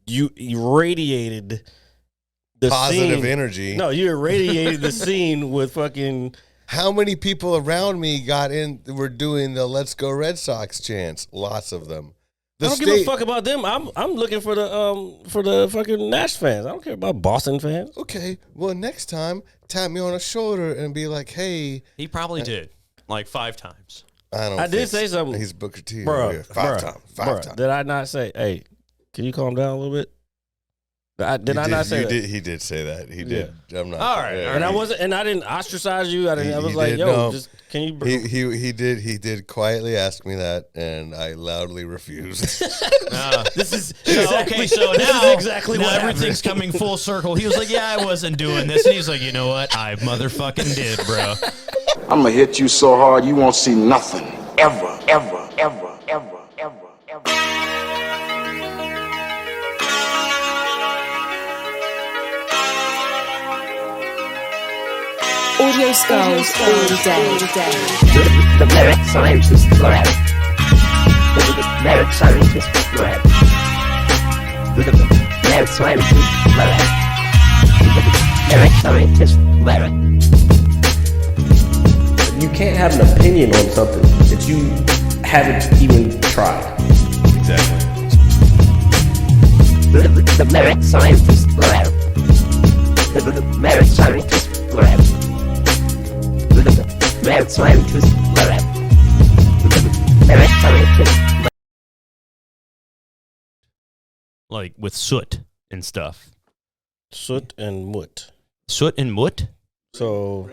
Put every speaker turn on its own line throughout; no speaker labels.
you irradiated the
positive energy.
No, you irradiated the scene with fucking.
How many people around me were doing the "Let's Go Red Sox" chants? Lots of them.
I don't give a fuck about them. I'm looking for the fucking Nash fans. I don't care about Boston fans.
Okay, well next time tap me on the shoulder and be like, "Hey."
He probably did like 5 times.
I
did say something.
He's Booker T.
Bro,
Five times.
Did I not say, "Hey, can you calm down a little bit"? Did I not say that?
He did say that. He did. I'm not.
All right.
And I wasn't. And I didn't ostracise you. I was like, "Yo,
no.
just can you?"
He did quietly ask me that, and I loudly refused.
This is
exactly, so now exactly what everything's coming full circle. He was like, "Yeah, I wasn't doing this," and he's like, "You know what? I motherfucking did, bro."
I'm gonna hit you so hard you won't see nothing ever, ever, ever, ever, ever, ever.
Audio skulls all day.
The merit scientist lab. The merit scientist lab. The merit scientist lab. The merit scientist lab.
You can't have an opinion on something that you haven't even tried.
Exactly.
The merit scientist lab. The merit scientist lab. Merit scientist lab. Merit scientist lab.
Like with soot and stuff.
Soot and moot.
Soot and moot?
So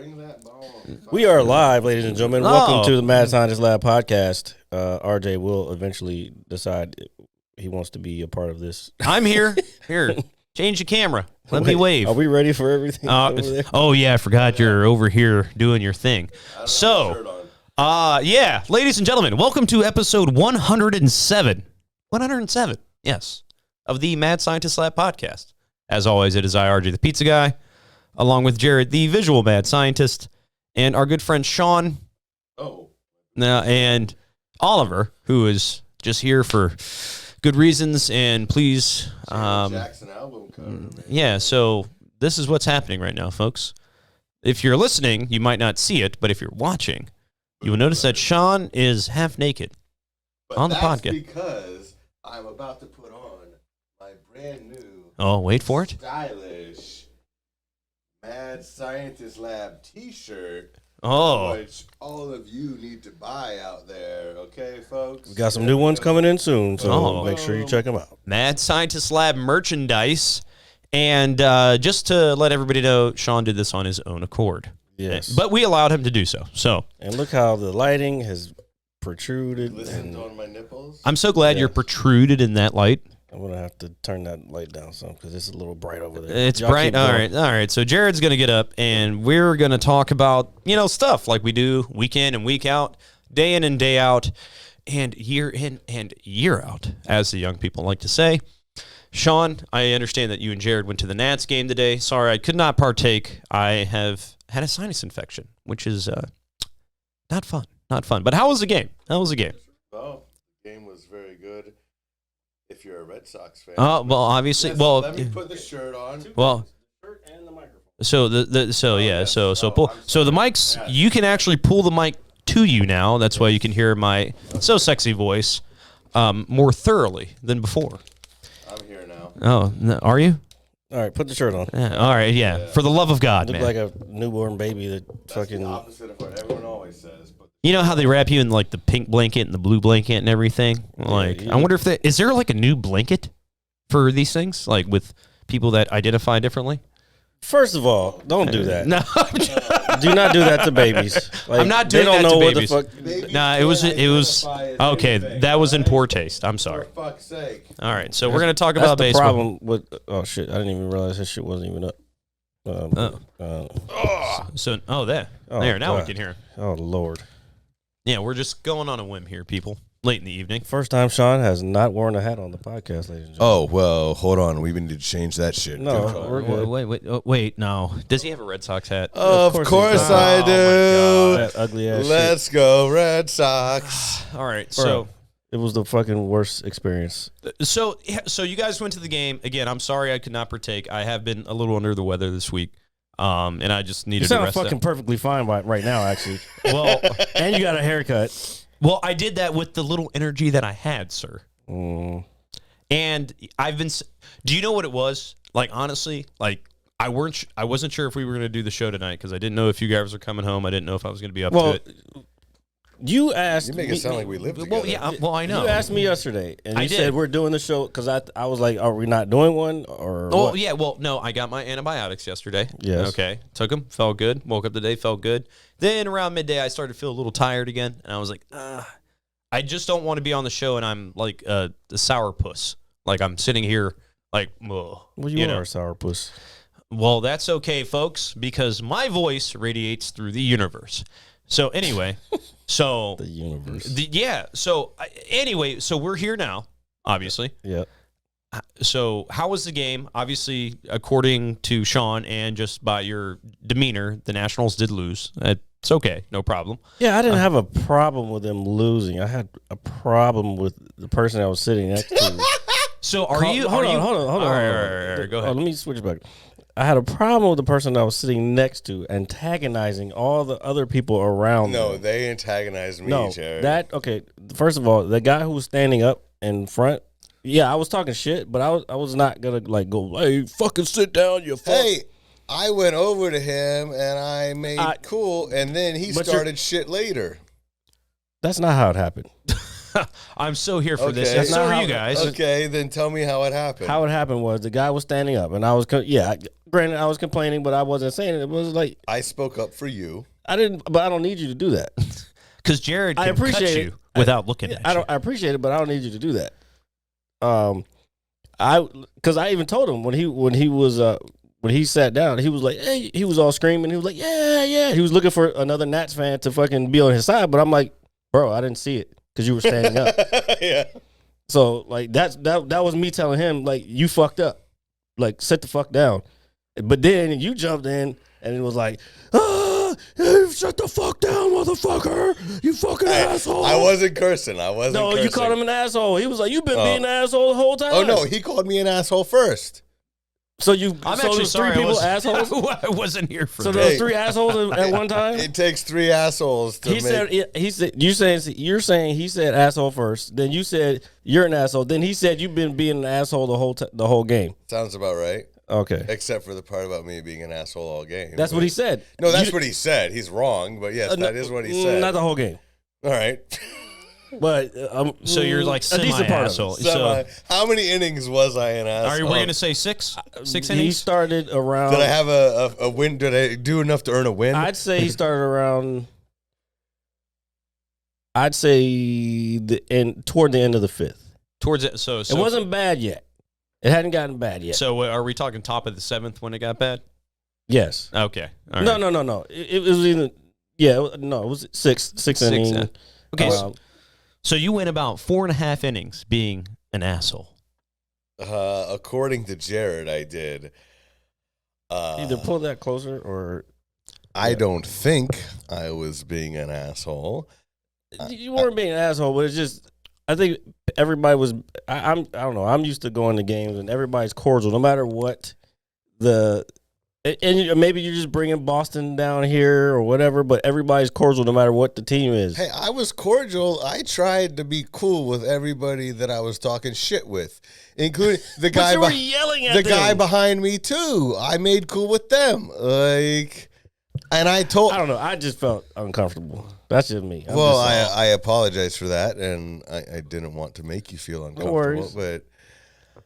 we are live, ladies and gentlemen. Welcome to the Mad Scientist Lab podcast. RJ will eventually decide he wants to be a part of this.
I'm here. Here, change the camera. Let me wave.
Are we ready for everything?
Oh yeah, I forgot you're over here doing your thing. So, yeah, ladies and gentlemen, welcome to episode 107. 107, yes, of the Mad Scientist Lab podcast. As always, it is I, RJ, the pizza guy, along with Jared, the visual mad scientist, and our good friend Shawn. And Oliver, who is just here for good reasons. And please,
Jackson album cover.
yeah. So this is what's happening right now, folks. If you're listening, you might not see it, but if you're watching, you will notice that Shawn is half naked on the podcast.
Because I'm about to put on my brand new.
Oh, wait for it.
Stylish Mad Scientist Lab T-shirt.
Oh,
Which all of you need to buy out there, okay, folks?
We got some new ones coming in soon, so make sure you check them out.
Mad Scientist Lab merchandise. And just to let everybody know, Shawn did this on his own accord.
Yes.
But we allowed him to do so.
And look how the lighting has protruded.
Listen on my nipples.
I'm so glad you're protruded in that light.
I'm going to have to turn that light down some because it's a little bright over there.
It's bright. All right. So Jared's going to get up and we're going to talk about, stuff like we do week in and week out, day in and day out, and year in and year out, as the young people like to say. Shawn, I understand that you and Jared went to the Nats game today. Sorry, I could not partake. I have had a sinus infection, which is not fun. Not fun. But how was the game?
Oh, the game was very good. If you're a Red Sox fan.
Oh, well, obviously.
Yes,
well,
let me put the shirt on.
Well,
And the microphone.
so the mics. You can actually pull the mic to you now. That's why you can hear my so sexy voice more thoroughly than before.
I'm here now.
Oh, are you?
All right, put the shirt on.
All right, yeah. For the love of God,
Look
man.
like a newborn baby that
That's
fucking.
the opposite of what everyone always says. But
You know how they wrap you in like the pink blanket and the blue blanket and everything? Like, I wonder if is there like a new blanket for these things? Like with people that identify differently?
First of all, don't do that.
No,
Do not do that to babies. Like,
I'm not doing
they don't
that
know
to
what
babies.
the fuck.
babies
Nah, it
can't
was
identify as
okay.
anything,
That was in
right?
poor taste. I'm sorry.
For fuck's sake.
All right, so we're gonna talk
That's
about
the
baseball.
problem with. Oh shit! I didn't even realize this shit wasn't even up.
So there,
Oh,
there. Now we
God.
can hear.
Oh Lord!
Yeah, we're just going on a whim here, people. Late in the evening.
First time Shawn has not worn a hat on the podcast, ladies and gentlemen.
Oh, well, hold on. We need to change that shit.
No, we're good.
Wait. No. Does he have a Red Sox hat?
Of course
he
I
does.
do.
That ugly ass
Let's go, Red Sox.
All right,
Bro,
so
It was the fucking worst experience.
So you guys went to the game again. I'm sorry I could not partake. I have been a little under the weather this week, and I just needed to rest.
You sound fucking perfectly fine right now, actually.
Well,
and you got a haircut.
Well, I did that with the little energy that I had, sir. And I've been. Do you know what it was? Like honestly, like I wasn't sure if we were going to do the show tonight because I didn't know if you guys were coming home. I didn't know if I was going to be up to it.
You make it sound like we live together.
Well, yeah. Well, I know.
You asked me yesterday, and you
did.
said we're doing the show because I was like, are we not doing one or?
Oh
what?
yeah. Well, no. I got my antibiotics yesterday.
Yes.
Okay. Took them. Felt good. Woke up today. Felt good. Then around midday, I started to feel a little tired again, and I was like, I just don't want to be on the show, and I'm like a sourpuss. Like I'm sitting here, like, well,
you are a sourpuss.
Well, that's okay, folks, because my voice radiates through the universe. So anyway,
the universe.
Anyway, so we're here now, obviously.
Yeah.
So how was the game? Obviously, according to Shawn and just by your demeanor, the Nationals did lose. It's okay, no problem.
Yeah, I didn't have a problem with them losing. I had a problem with the person I was sitting next to.
So
Hold on.
All right, go ahead.
Let me switch back. I had a problem with the person I was sitting next to antagonizing all the other people around me.
No, they antagonized me, Jared.
Okay, first of all, the guy who was standing up in front, yeah, I was talking shit, but I was not going to like go, hey, fucking sit down, you fuck.
Hey, I went over to him and I made cool, and then he started shit later.
That's not how it happened.
I'm so here for this. And so are you guys.
Okay, then tell me how it happened.
How it happened was the guy was standing up, and I was, granted, I was complaining, but I wasn't saying it. It was like
I spoke up for you.
I didn't, but I don't need you to do that.
Because Jared can cut you without looking at you.
I appreciate it, but I don't need you to do that. Because I even told him when he sat down, he was like, hey, he was all screaming. He was like, yeah. He was looking for another Nats fan to fucking be on his side, but I'm like, bro, I didn't see it because you were standing up.
Yeah.
So like that was me telling him like, you fucked up, like sit the fuck down. But then you jumped in and it was like, shut the fuck down, motherfucker, you fucking asshole.
I wasn't cursing.
No, you called him an asshole. He was like, you've been being an asshole the whole time.
Oh no, he called me an asshole first.
So
I'm actually sorry.
Three people assholes.
I wasn't here for.
So there was three assholes at one time.
It takes three assholes to
He said you're saying he said asshole first. Then you said you're an asshole. Then he said you've been being an asshole the whole game.
Sounds about right.
Okay.
Except for the part about me being an asshole all game.
That's what he said.
No, that's what he said. He's wrong, but yes, that is what he said.
Not the whole game.
All right.
But
so you're like semi-asshole.
So how many innings was I an asshole?
Are we going to say six? 6 innings?
He started around.
Did I have a win? Did I do enough to earn a win?
I'd say he started around. I'd say toward the end of the fifth.
Towards it, so
it wasn't bad yet. It hadn't gotten bad yet.
So are we talking top of the seventh when it got bad?
Yes.
Okay.
All right. No. It was either. Yeah. No, it was six innings.
Okay. So you went about 4.5 innings being an asshole.
According to Jared, I did.
Either pull that closer or.
I don't think I was being an asshole.
You weren't being an asshole, but it's just. I think everybody was. I don't know. I'm used to going to games and everybody's cordial, no matter what And maybe you're just bringing Boston down here or whatever, but everybody's cordial no matter what the team is.
Hey, I was cordial. I tried to be cool with everybody that I was talking shit with, including the guy.
But you were yelling at
the
them.
guy behind me too. I made cool with them, and I don't know.
I just felt uncomfortable. That's just me.
I apologize for that, and I didn't want to make you feel uncomfortable, but.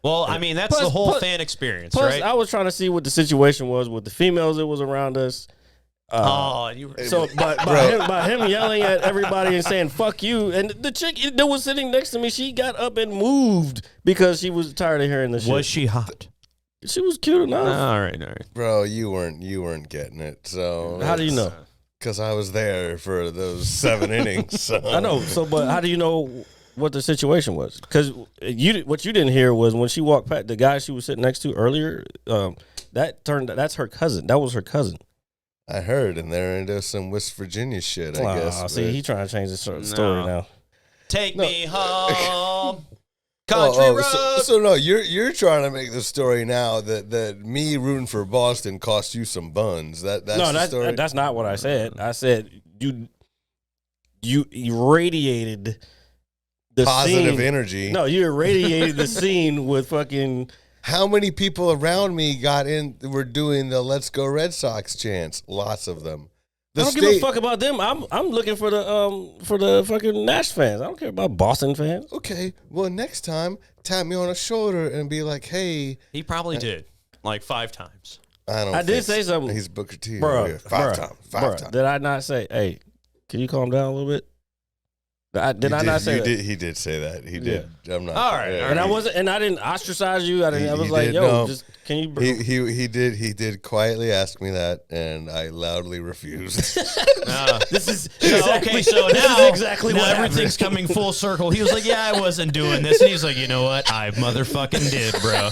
Well, I mean, that's the whole fan experience, right?
I was trying to see what the situation was with the females that was around us.
You were
so by him yelling at everybody and saying "fuck you," and the chick that was sitting next to me, she got up and moved because she was tired of hearing the shit.
Was she hot?
She was cute enough.
All right.
Bro, you weren't getting it. So
how do you know?
Because I was there for those 7 innings. So.
I know. So, but how do you know what the situation was? Because what you didn't hear was when she walked past the guy she was sitting next to earlier. That's her cousin. That was her cousin.
I heard, and they're into some West Virginia shit. I guess.
See, he trying to change the story now.
Take me home. Country
Oh,
road.
so no, you're trying to make the story now that me rooting for Boston cost you some buns. That's the story.
That's not what I said. I said you irradiated the
Positive
scene.
energy.
No, you irradiated the scene with fucking.
How many people around me were doing the "Let's Go Red Sox" chants? Lots of them.
I don't give a fuck about them. I'm looking for the fucking Nash fans. I don't care about Boston fans.
Okay, well, next time, tap me on the shoulder and be like, "Hey."
He probably did like 5 times.
I
did say something.
He's Booker T.
Bro,
Five times.
Did I not say, hey, can you calm down a little bit? Did I not say that?
He did say that. He did. I'm not.
All right.
And I didn't ostracise you. I was like,
did,
yo,
no.
just can you?
He did quietly ask me that, and I loudly refused.
This is
Okay, so
this
now,
is exactly
now
what
everything's coming full circle. He was like, yeah, I wasn't doing this. And he's like, you know what? I motherfucking did, bro.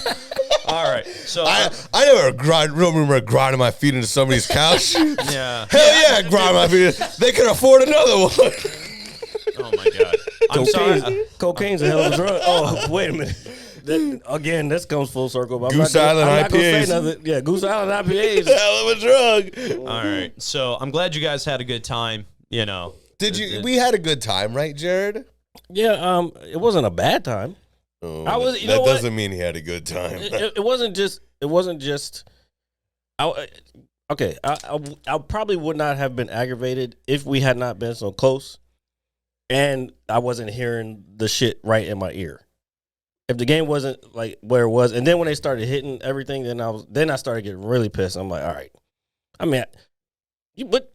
All right. So
I never remember grinding my feet into somebody's couch.
yeah.
Hell yeah, grind my feet. They could afford another one.
Oh my god. I'm sorry.
Cocaine's a hell of a drug. Oh, wait a minute. Again, this comes full circle. But
Goose
I'm
Island
not gonna say
IPAs.
nothing. Yeah, Goose Island IPAs.
Hell of a drug.
All right. So I'm glad you guys had a good time. You know.
Did you? We had a good time, right, Jared?
Yeah. It wasn't a bad time.
Oh,
I was. You
that
know what?
doesn't mean he had a good time.
It wasn't just. It wasn't just. Okay. I probably would not have been aggravated if we had not been so close, and I wasn't hearing the shit right in my ear. If the game wasn't like where it was, and then when they started hitting everything, then I started getting really pissed. I'm like, all right. I mean, but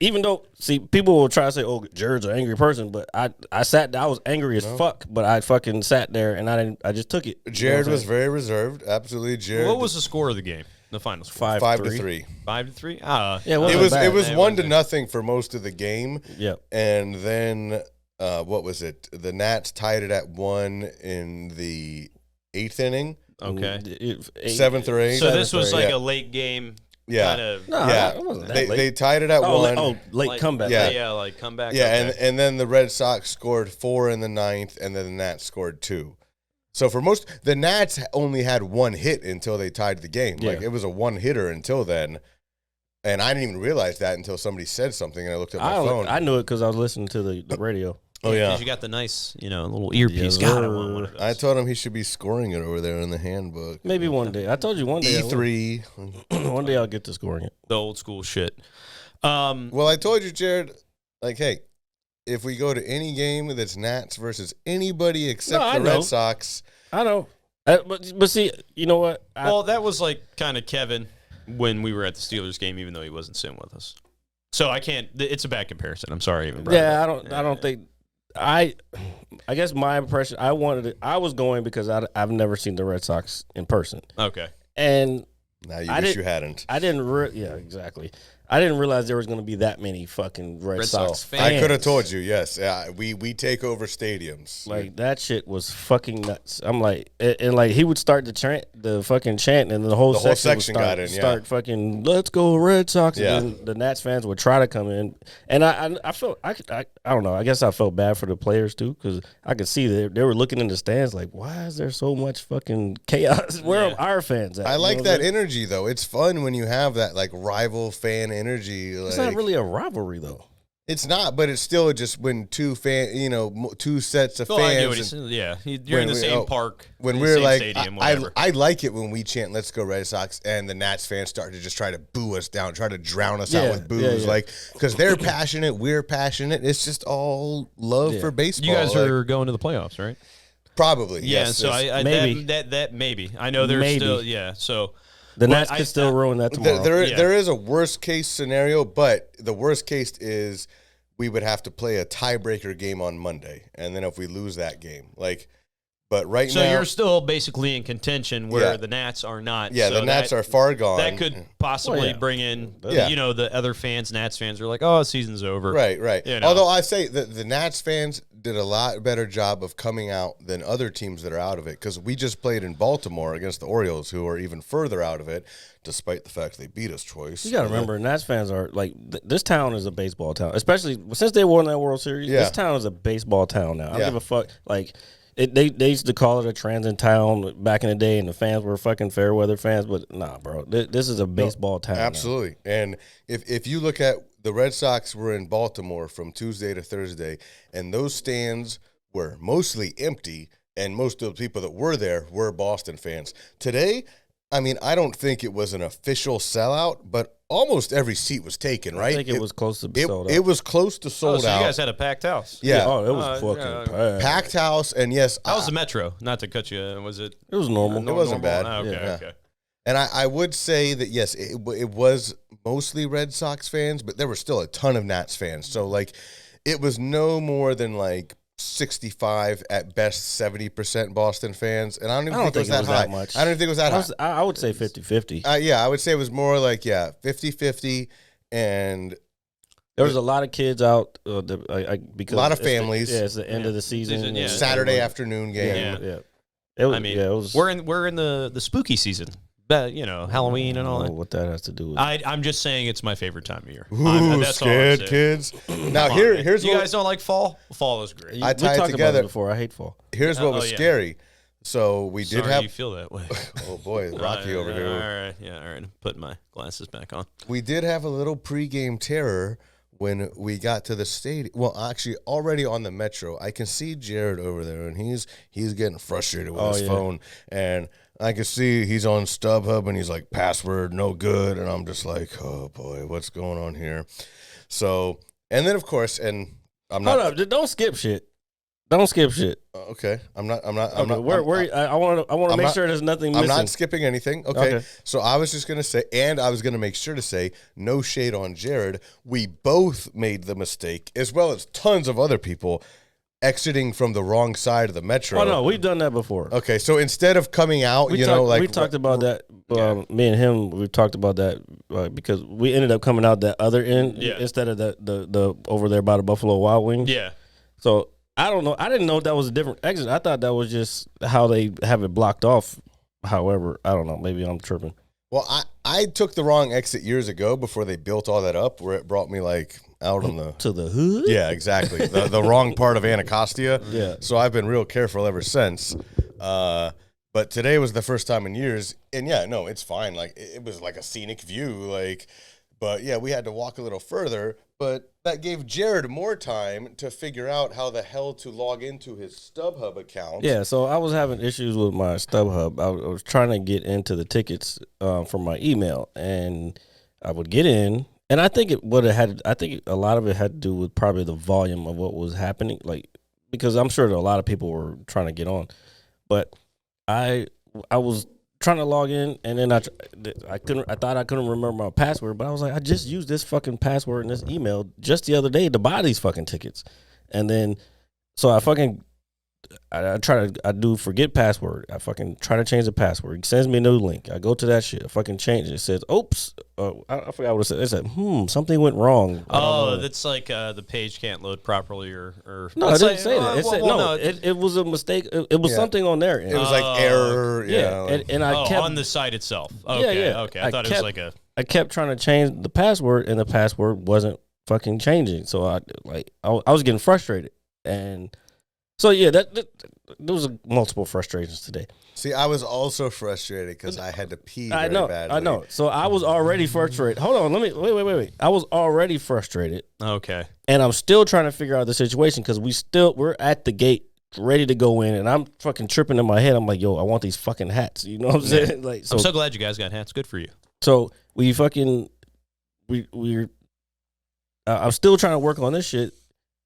even though, see, people will try to say, "Oh, Jared's an angry person," but I was angry as fuck, but I fucking sat there and I just took it.
Jared was very reserved. Absolutely, Jared.
What was the score of the game? The final score?
5-3.
5-3.
Yeah,
It was
bad.
1-0 for most of the game.
Yep.
And then what was it? The Nats tied it at 1 in the 8th inning.
Okay.
7th or 8th.
So this was like
yeah.
a late game.
Yeah.
Kind of.
No,
Yeah,
it wasn't that
they
late.
tied it at 1.
Late
Like,
comeback.
Yeah.
Yeah, like comeback.
Yeah,
okay.
and then the Red Sox scored 4 in the 9th, and then the Nats scored 2. So for most, the Nats only had 1 hit until they tied the game.
Yeah.
Like it was a 1-hitter until then, and I didn't even realize that until somebody said something, and I looked at my phone.
I knew it because I was listening to the radio.
Oh yeah,
'Cause you got the nice, little earpiece.
Yes,
God, I
sir.
want one of those.
I told him he should be scoring it over there in the handbook.
Maybe one day. I told you one day.
E3.
One day I'll get to scoring it.
The old school shit.
Well, I told you, Jared. Like, hey, if we go to any game that's Nats versus anybody except
No, I
the
know.
Red Sox,
I know. But see, you know what?
Well, that was like kind of Kevin when we were at the Steelers game, even though he wasn't sitting with us. So I can't. It's a bad comparison. I'm sorry, even.
Yeah, I don't think. I guess my impression. I was going because I've never seen the Red Sox in person,
Okay.
and
now you wish you hadn't.
I didn't. Yeah, exactly. I didn't realize there was going to be that many fucking Red Sox fans.
I could have told you. Yes, yeah, we take over stadiums.
Like that shit was fucking nuts. I'm like, and like he would start the fucking chant, and the whole section would
got in.
start fucking let's go Red Sox.
Yeah.
And then the Nats fans would try to come in, and I felt I don't know. I guess I felt bad for the players too because I could see they were looking in the stands like, why is there so much fucking chaos? Where are our fans at?
I
You
like
know
that
what I'm saying?
energy though. It's fun when you have that like rival fan energy. Like,
It's not really a rivalry though.
It's not, but it's still just when two sets of
Well, I get
fans.
what he's saying. Yeah, you're in the
when
same park.
When
the
we're
same
like,
stadium, whatever.
I like it when we chant "Let's go Red Sox" and the Nats fans start to just try to boo us down, try to drown us out
Yeah,
with boos,
yeah, yeah.
like because they're passionate, we're passionate. It's just all love for baseball.
You guys
like,
are going to the playoffs, right?
probably
Yeah.
yes,
So
yes.
I
Maybe.
that maybe I know there's
Maybe.
still So
The
But
Nats
I-
could still ruin that tomorrow.
There is a worst case scenario, but the worst case is we would have to play a tiebreaker game on Monday, and then if we lose that game, but right
So
now,
you're still basically in contention where
Yeah.
the Nats are not.
yeah,
so
the Nats are far gone.
That could possibly
Well, yeah.
bring in,
Yeah.
the other fans, Nats fans are like, oh, season's over.
Right.
You know.
Although I say the Nats fans did a lot better job of coming out than other teams that are out of it, because we just played in Baltimore against the Orioles, who are even further out of it, despite the fact they beat us twice.
You got to remember, Nats fans are like, this town is a baseball town, especially since they won that World Series.
Yeah.
This town is a baseball town now. I don't
Yeah.
give a fuck. Like, they used to call it a transit town back in the day, and the fans were fucking fair weather fans. But nah, bro, this is a baseball town.
Absolutely.
Now.
And if you look at the Red Sox were in Baltimore from Tuesday to Thursday, and those stands were mostly empty, and most of the people that were there were Boston fans. Today, I mean, I don't think it was an official sellout, but almost every seat was taken, right?
I think it was close to sold out.
It was close to sold
so
out.
you guys had a packed house.
Yeah.
Oh, it was fucking packed.
Packed house, and yes.
How was the Metro? Not to cut you. Was it?
It was normal.
It wasn't bad.
Oh, okay,
Yeah.
okay.
And I would say that, yes, it was mostly Red Sox fans, but there were still a ton of Nats fans. So, like, it was no more than, like, 65 at best 70% Boston fans. And I don't even think it was that high.
much.
I don't even think it was that high.
I would say 50-50.
Yeah, I would say it was more like, 50-50. And
There was a lot of kids out because
a lot of
it's
families.
it's the end of the season.
Yeah.
Saturday afternoon game.
Yeah.
It was,
I mean,
it was.
we're in the spooky season. But, Halloween and all that.
What that has to do with
I'm just saying it's my favorite time of year.
Ooh,
That's all I'm
scared
saying.
kids. Now,
Come on, man.
here's
you
what
guys don't like fall? Fall is great.
I
we
tie it
talked
together.
about it before. I hate fall.
Here's what
Oh,
was
yeah.
scary. So we did
Sorry
have.
you feel that way.
Oh boy, Rocky over here.
All right, yeah, all right. I'm putting my glasses back on.
We did have a little pregame terror when we got to the stadium. Well, actually, already on the Metro, I can see Jared over there, and he's getting frustrated with his phone, and I can see he's on StubHub, and he's like, password no good, and I'm just like, oh boy, what's going on here? So, and then of course, and I'm not.
Hold up! Don't skip shit. Don't skip shit.
Okay, I'm not.
I want to make sure there's nothing missing.
I'm not skipping anything. Okay. So I was just going to say, and I was going to make sure to say, no shade on Jared. We both made the mistake, as well as tons of other people, exiting from the wrong side of the Metro.
Oh no, we've done that before.
Okay, so instead of coming out,
We talked about that. Me and him, we talked about that because we ended up coming out that other end instead of the over there by the Buffalo Wild Wings.
Yeah.
So I don't know. I didn't know that was a different exit. I thought that was just how they have it blocked off. However, I don't know. Maybe I'm tripping.
Well, I took the wrong exit years ago before they built all that up, where it brought me like out on the
To the hood?
Yeah, exactly. the wrong part of Anacostia.
Yeah.
So I've been real careful ever since. But today was the first time in years, and yeah, no, it's fine. Like it was like a scenic view, but yeah, we had to walk a little further. But that gave Jared more time to figure out how the hell to log into his StubHub account.
Yeah, so I was having issues with my StubHub. I was trying to get into the tickets from my email, and I would get in, and I think a lot of it had to do with probably the volume of what was happening, like because I'm sure that a lot of people were trying to get on, but I was trying to log in, and then I thought I couldn't remember my password, but I was like, I just used this fucking password in this email just the other day to buy these fucking tickets, and then so I do forget password. I fucking try to change the password. It sends me a new link. I go to that shit. I fucking change it. It says, oops. I forgot what it said. It said, something went wrong.
Oh, that's like the page can't load properly or
no, it didn't say that. It said, it was a mistake. It was something on there.
It was like error.
Yeah. And I kept
on the site itself. Okay, okay. I thought it was like a.
I kept trying to change the password, and the password wasn't fucking changing. So I was getting frustrated, and so yeah, there was multiple frustrations today.
See, I was also frustrated because I had to pee very badly.
I know. So I was already frustrated. Hold on, wait. I was already frustrated.
Okay.
And I'm still trying to figure out the situation because we're at the gate ready to go in, and I'm fucking tripping in my head. I'm like, yo, I want these fucking hats. You know what I'm saying? Like,
I'm so glad you guys got hats. Good for you.
So I'm still trying to work on this shit.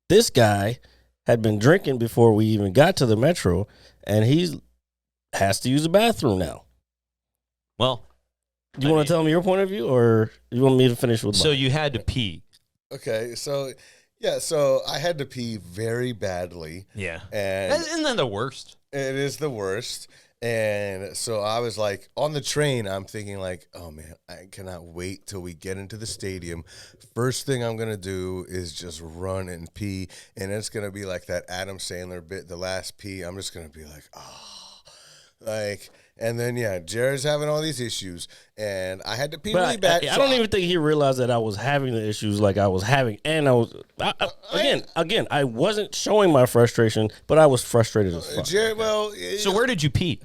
This guy had been drinking before we even got to the Metro, and he has to use the bathroom now.
Well,
you want to tell me your point of view, or you want me to finish with?
So you had to pee.
Okay, so yeah, so I had to pee very badly.
Yeah,
and
isn't that the worst?
It is the worst. And so I was like, on the train, I'm thinking like, oh man, I cannot wait till we get into the stadium. First thing I'm going to do is just run and pee. And it's going to be like that Adam Sandler bit, the last pee. I'm just going to be like, oh, like, and then, yeah, Jared's having all these issues. And I had to pee really bad.
I don't even think he realized that I was having the issues like I was having. And again, I wasn't showing my frustration, but I was frustrated as fuck.
Jared, well,
So where did you pee?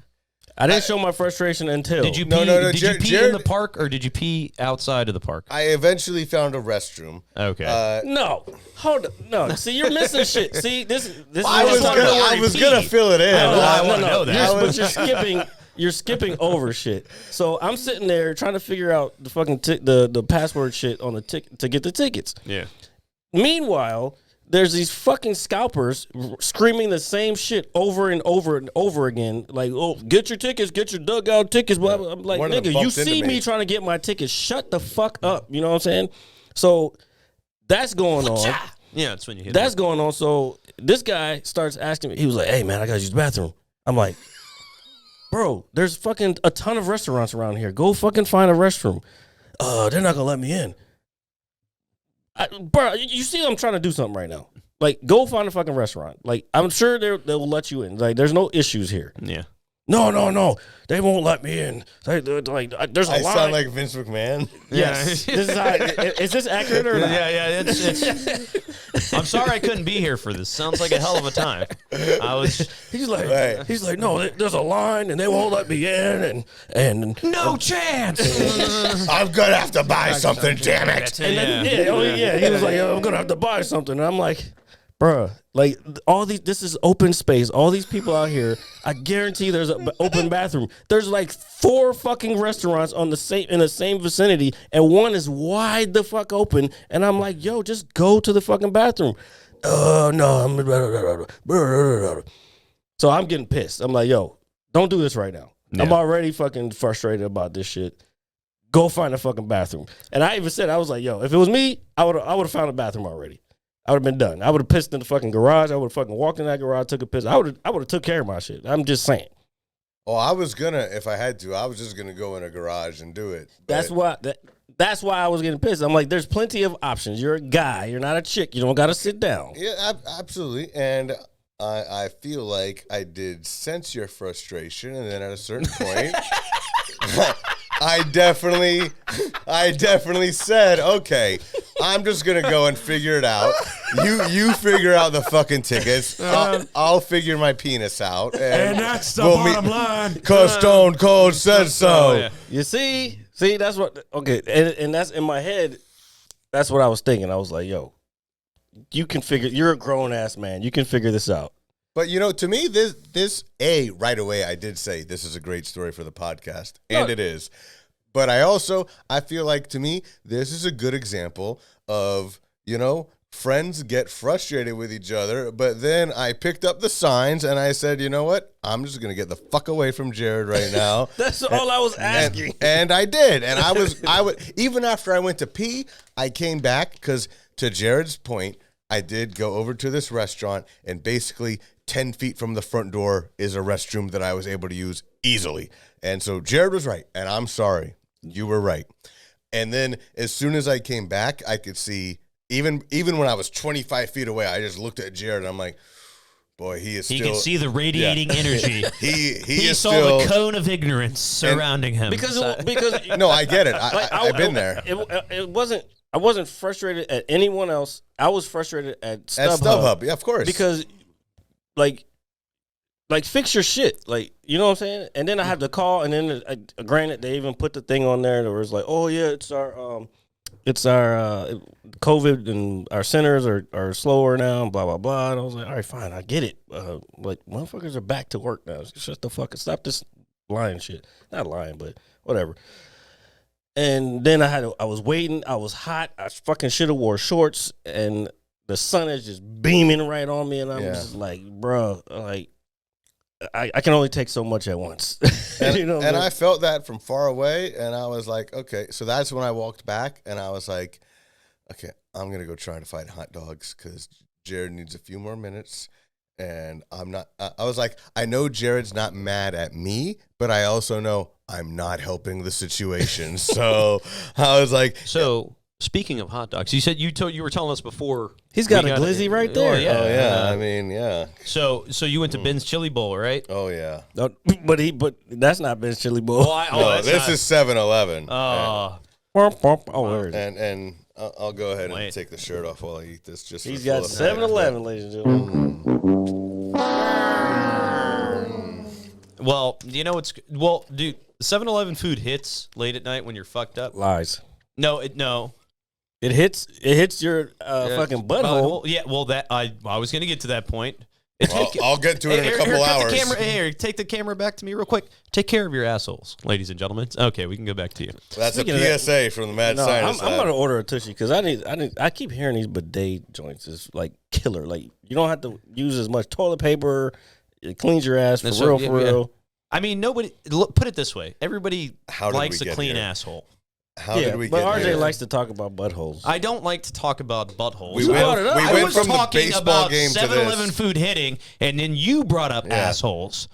I didn't show my frustration until.
Did you pee?
No,
Did you pee
Jared,
in the park or did you pee outside of the park?
I eventually found a restroom.
Okay.
No, hold on. No, see, you're missing shit. See, this is.
I was gonna fill it in.
I want to know that.
But you're skipping over shit. So I'm sitting there trying to figure out the fucking the password shit on the ticket to get the tickets.
Yeah.
Meanwhile, there's these fucking scalpers screaming the same shit over and over and over again. Like, oh, get your tickets, get your dugout tickets. Blah, blah. I'm like,
One of them
nigga, you
bumped into
see me trying to get my tickets. Shut the fuck up. You know what I'm saying? So that's going on.
Yeah, that's when you hit
That's going on. So this guy starts asking me, he was like, hey, man, I got to use the bathroom. I'm like, bro, there's fucking a ton of restaurants around here. Go fucking find a restroom. They're not going to let me in. Bro, you see I'm trying to do something right now. Like, go find a fucking restaurant. Like, I'm sure they'll let you in. Like, there's no issues here.
Yeah.
No. They won't let me in. Like, there's a line.
I sound like Vince McMahon.
Yes. This is this accurate or not?
Yeah. It's I'm sorry I couldn't be here for this. Sounds like a hell of a time.
He's like,
Right.
no, there's a line and they won't let me in and
no chance.
I'm gonna have to buy something, damn it.
And then, he was like, I'm gonna have to buy something. And I'm like, bruh, like this is open space. All these people out here, I guarantee there's an open bathroom. There's like 4 fucking restaurants in the same vicinity, and one is wide the fuck open. And I'm like, yo, just go to the fucking bathroom. No, so I'm getting pissed. I'm like, yo, don't do this right now. Yeah. I'm already fucking frustrated about this shit. Go find a fucking bathroom. And I even said, I was like, yo, if it was me, I would have found a bathroom already. I would have been done. I would have pissed in the fucking garage. I would have fucking walked in that garage, took a piss. I would have took care of my shit. I'm just saying.
Oh, I was gonna, if I had to, I was just gonna go in a garage and do it.
That's why I was getting pissed. I'm like, there's plenty of options. You're a guy. You're not a chick. You don't got to sit down.
Yeah, absolutely. And I feel like I did sense your frustration, and then at a certain point, I definitely said, okay, I'm just gonna go and figure it out. You figure out the fucking tickets. I'll figure my penis out, and
that's the bottom line.
Cause Stone Cold said so.
Oh, yeah.
You see, that's what. Okay, and that's in my head. That's what I was thinking. I was like, yo, you can figure. You're a grown ass man. You can figure this out.
But, you know, to me, this right away, I did say this is a great story for the podcast, and it is. But I feel like, to me, this is a good example of, you know, friends get frustrated with each other, but then I picked up the signs, and I said, you know what? I'm just going to get the fuck away from Jared right now.
That's all I was asking.
And I did. And I would even after I went to pee, I came back, because to Jared's point, I did go over to this restaurant, and basically 10 feet from the front door is a restroom that I was able to use easily. And so Jared was right, and I'm sorry. You were right. And then as soon as I came back, I could see, even when I was 25 feet away, I just looked at Jared, and I'm like, boy, he
can see the radiating energy.
He
saw
still,
the cone of ignorance surrounding him.
Because
no, I get it. I've been there.
I wasn't frustrated at anyone else. I was frustrated at StubHub.
At StubHub, yeah, of course.
Because, like fix your shit. Like, you know what I'm saying? And then I have to call, and then granted, they even put the thing on there that was like, oh yeah, it's our COVID, and our centers are slower now, blah blah blah. And I was like, all right, fine, I get it. Like, motherfuckers are back to work now. Shut the fuck up. Stop this lying shit. Not lying, but whatever. And then I was waiting. I was hot. I fucking should have wore shorts, and the sun is just beaming right on me, and I'm just like, bro, like, I can only take so much at once.
And,
you know,
and I felt that from far away, and I was like, okay. So that's when I walked back, and I was like, okay, I'm going to go try to find hot dogs, because Jared needs a few more minutes, And I'm not. I was like, I know Jared's not mad at me, but I also know I'm not helping the situation. So I was like,
So speaking of hot dogs, you said you were telling us before
He's got a glizzy right there.
Oh, yeah.
oh yeah, I mean, yeah,
So you went to Ben's Chili Bowl, right?
oh yeah.
No, but that's not Ben's Chili Bowl.
No, this is 7-Eleven.
Oh,
Where is it?
And I'll go ahead and
Wait.
take the shirt off while I eat this. Just
He's
for
got
full effect.
7-Eleven, ladies and gentlemen.
well, dude, 7-Eleven food hits late at night when you're fucked up.
Lies.
No.
It hits your fucking butthole.
Yeah, well, that I was gonna get to that point.
I'll get to it in a couple hours.
Take the camera back to me real quick. Take care of your assholes, ladies and gentlemen. Okay, we can go back to you.
That's
Speaking
a
of
PSA from the Mad
No,
Scientist.
I'm gonna order a Tushy because I keep hearing these bidet joints is like killer. Like you don't have to use as much toilet paper. It cleans your ass for real.
I mean, nobody. Look, put it this way: everybody
How did
likes
we
a
get
clean
here?
asshole.
How did we
but
get
RJ
here?
likes to talk about buttholes.
I don't like to talk about buttholes.
We went
I was
from the
talking
baseball
about
game to
7-Eleven
this.
food hitting, and then you brought up assholes.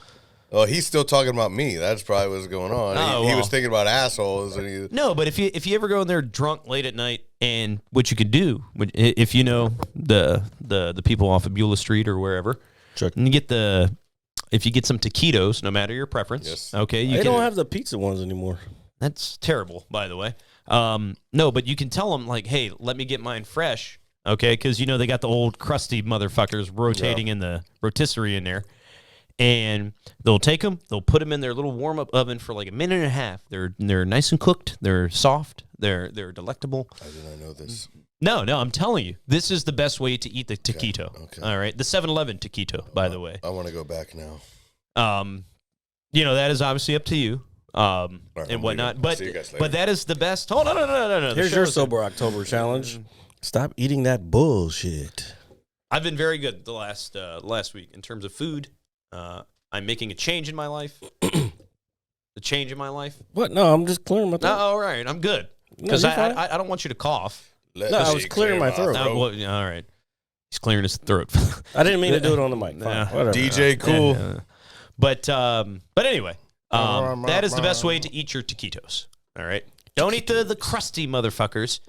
Well, he's still talking about me. That's probably what's going on.
Oh,
he
well.
was thinking about assholes, and he.
No, but if you ever go in there drunk late at night, and what you could do, if you know the people off of Beulah Street or wherever,
Sure.
and if you get some taquitos, no matter your preference,
Yes.
okay,
They don't have the pizza ones anymore.
That's terrible, by the way. No, but you can tell them like, hey, let me get mine fresh, okay? Because they got the old crusty motherfuckers rotating in the rotisserie in there, and they'll take them, they'll put them in their little warm up oven for like a minute and a half. They're nice and cooked. They're soft. They're delectable.
I did not know this.
No, I'm telling you, this is the best way to eat the taquito.
Okay.
All right, the 7-Eleven taquito, by the way.
I want to go back now.
That is obviously up to you.
I'm
And whatnot,
leaving.
but
See you guys later.
but that is the best. Hold on, no.
Here's your sober October challenge. Stop eating that bullshit.
I've been very good the last week in terms of food. I'm making a change in my life. The change in my life.
What? No, I'm just clearing my throat.
All right, I'm good because
you're fine.
I don't want you to cough.
Let
No, I
me
was clearing
clear
my throat.
All right, he's clearing his throat.
I didn't mean to do it on the mic. Fine,
Nah.
whatever.
DJ Cool.
Yeah. But anyway, that is the best way to eat your taquitos. All right, don't eat the crusty motherfuckers.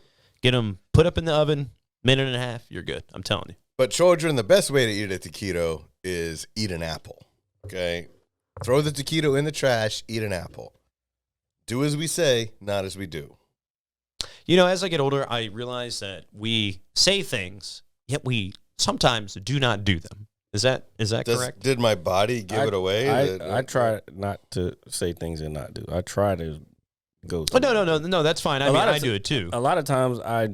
Get them put up in the oven, minute and a half. You're good. I'm telling you.
But children, the best way to eat a taquito is eat an apple. Okay, throw the taquito in the trash. Eat an apple. Do as we say, not as we do.
As I get older, I realize that we say things, yet we sometimes do not do them. Is that correct?
Did my body give it away?
I try not to say things and not do. I try to go.
Oh, no, that's fine. I do it too.
A lot of times I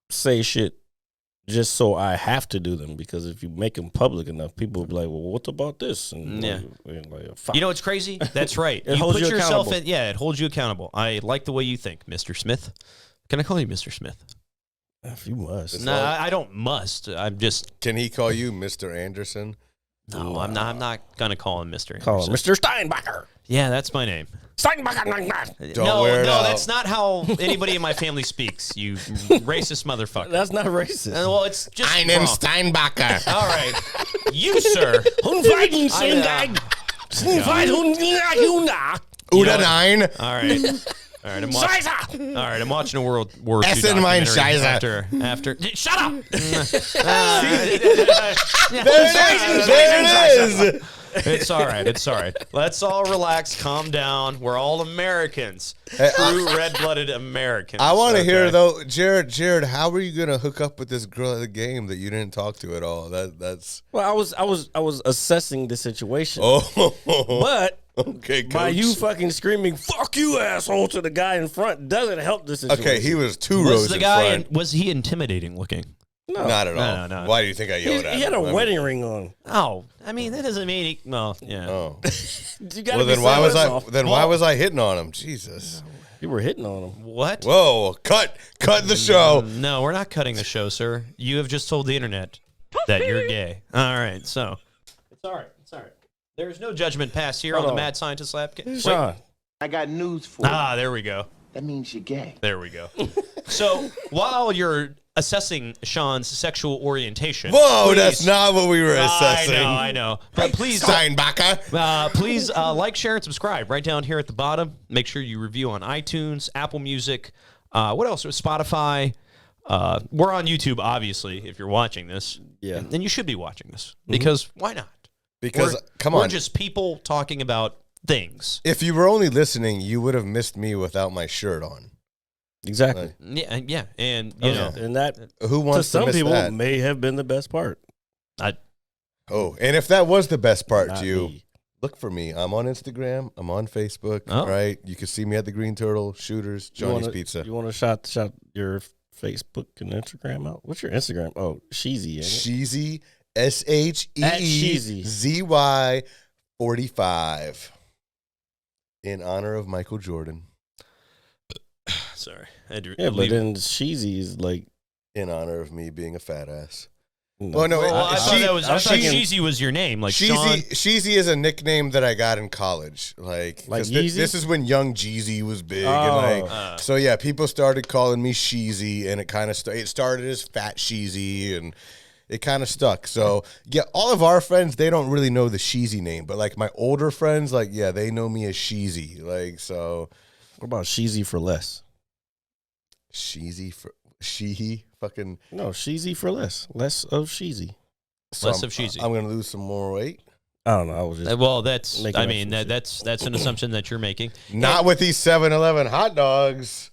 say shit just so I have to do them, because if you make them public enough, people will be like, well, what about this? And
Yeah.
fuck.
You know what's crazy? That's right.
It holds you accountable.
It holds you accountable. I like the way you think, Mr. Smith. Can I call you Mr. Smith?
If you must.
No, I don't must. I'm just
Can he call you Mr. Anderson?
no. I'm not gonna call him Mr.
Call him
Anderson.
Mr. Steinbacher.
Yeah, that's my name.
Steinbacher.
Don't wear it out.
that's not how anybody in my family speaks. You racist motherfucker.
That's not racist.
Well, it's just
I'm
wrong.
Steinbacher.
All right, you sir.
Uda 9.
All right. All right, I'm watching a World War II
Essen mein
documentary
Scheiße.
after. Shut up!
There it is.
It's all right. Let's all relax, calm down. We're all Americans, true red-blooded Americans.
I want to
okay?
hear though, Jared. How were you gonna hook up with this girl at the game that you didn't talk to at all? That's.
Well, I was assessing the situation.
Oh,
But
okay, coach.
by you fucking screaming "fuck you, asshole" to the guy in front doesn't help the situation.
Okay, he was two rows
Was the
in
guy?
front.
Was he intimidating looking?
No.
Not at all.
No.
Why do you think I yelled at him?
He had a
I mean,
wedding ring on.
Oh, I mean that doesn't mean he. Well, yeah.
Oh,
You gotta
well
be
then why was
saying
I?
off.
Then why was I hitting on him? Jesus.
You were hitting on him.
What?
Whoa! Cut the show.
No, we're not cutting the show, sir. You have just told the internet that you're gay. All right, so it's all right. There's no judgment passed here
Hold
on the
on.
Mad Scientist Lab.
Shawn,
I got news for you.
There we go.
That means you're gay.
There we go. So while you're assessing Shawn's sexual orientation,
Whoa,
please,
that's not what we were assessing.
I know. But please,
Steinbacher.
please like, share, and subscribe right down here at the bottom. Make sure you review on iTunes, Apple Music. What else? Spotify. We're on YouTube, obviously, if you're watching this.
Yeah.
And you should be watching this because why not?
Because,
we're just people talking about things.
If you were only listening, you would have missed me without my shirt on.
Exactly.
Yeah. And, you know.
And that,
who wants
to some
miss
people,
that?
may have been the best part.
And if that was the best part
Not
to you,
me.
look for me. I'm on Instagram. I'm on Facebook.
Oh.
Right? You can see me at the Green Turtle, Shooters, Johnny's Pizza.
You want to shout your Facebook and Instagram out? What's your Instagram? Oh, Sheezy.
Sheezy, SHEEZY 45. In honor of Michael Jordan.
Sorry. I had to
Yeah, but
leave.
then Sheezy is like,
In honor of me being a fat ass.
no.
Oh, no.
I thought that was
I was thinking-
Sheezy was your name, like Shawn.
Sheezy is a nickname that I got in college. Like 'cause
Yeezy?
this is when Young Jeezy was big.
Oh.
And like, so, yeah, people started calling me Sheezy, and it kind of it started as Fat Sheezy, and it kind of stuck. So, yeah, all of our friends, they don't really know the Sheezy name, but, like, my older friends, like, yeah, they know me as Sheezy. Like, so.
What about Sheezy for less?
Sheezy for she fucking.
No, Sheezy for less. Less of Sheezy.
So
Less of Sheezy.
I'm going to lose some more weight.
I don't know. I was just
Well, that's.
Making
I
up
mean,
some shit.
that's an assumption that you're making.
Not with these 7-Eleven hot dogs.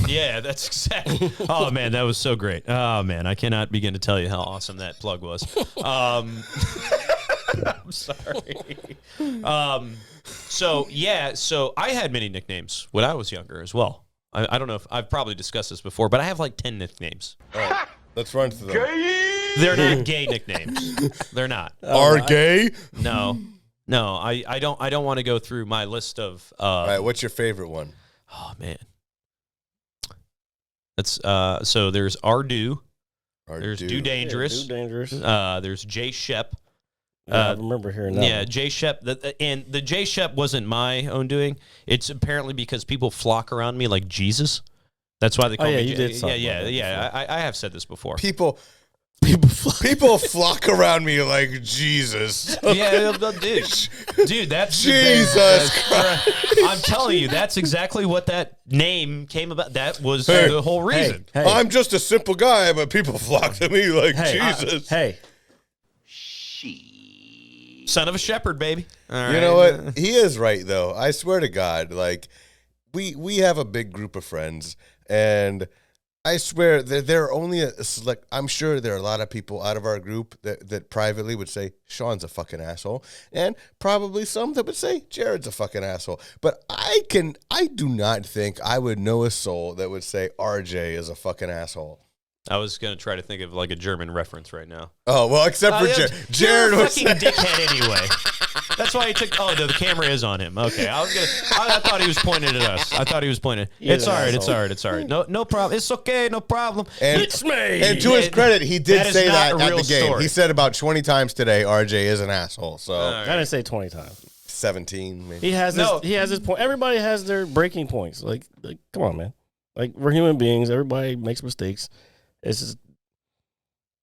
Yeah, that's exactly. Oh man, that was so great. Oh man, I cannot begin to tell you how awesome that plug was. I'm sorry. So I had many nicknames when I was younger as well. I don't know if I've probably discussed this before, but I have like 10 nicknames.
All right, let's run through them.
They're not gay nicknames. They're not.
Are gay?
No. I don't want to go through my list of.
All right, what's your favorite one?
Oh man. That's so there's Ardu. There's Do Dangerous.
Do Dangerous.
There's Jay Shep.
I remember hearing that.
Yeah,
one.
Jay Shep. And the Jay Shep wasn't my own doing. It's apparently because people flock around me like Jesus. That's why they call me.
you did talk about that
Yeah. I have said this before.
People flock around me like Jesus.
Yeah, dude, that's
Jesus
Christ. I'm telling you, that's exactly what that name came about. That was the whole reason.
Hey,
I'm just a simple guy, but people flock to me like Jesus.
Hey,
Son of a shepherd, baby. All
You know what? He is right, though. I swear to God, like we have a big group of friends, and I swear that there are only a select. I'm sure there are a lot of people out of our group that privately would say Shawn's a fucking asshole, and probably some that would say Jared's a fucking asshole. But I do not think I would know a soul that would say RJ is a fucking asshole.
I was gonna try to think of like a German reference right now.
Oh well, except for Jared
You're a
was
fucking dickhead anyway. That's why he took. Oh, the camera is on him. Okay, I thought he was pointing at us. I thought he was pointing. It's all right. It's all right. It's all right. No problem. It's okay. No problem.
And,
it's me.
And to his credit, he did
That is
say
not
that
a
at
real
the game.
story.
He said about 20 times today, RJ is an asshole. So
I didn't say 20 times.
17 maybe.
He has his point. Everybody has their breaking points. Like come on, man. Like we're human beings. Everybody makes mistakes. It's just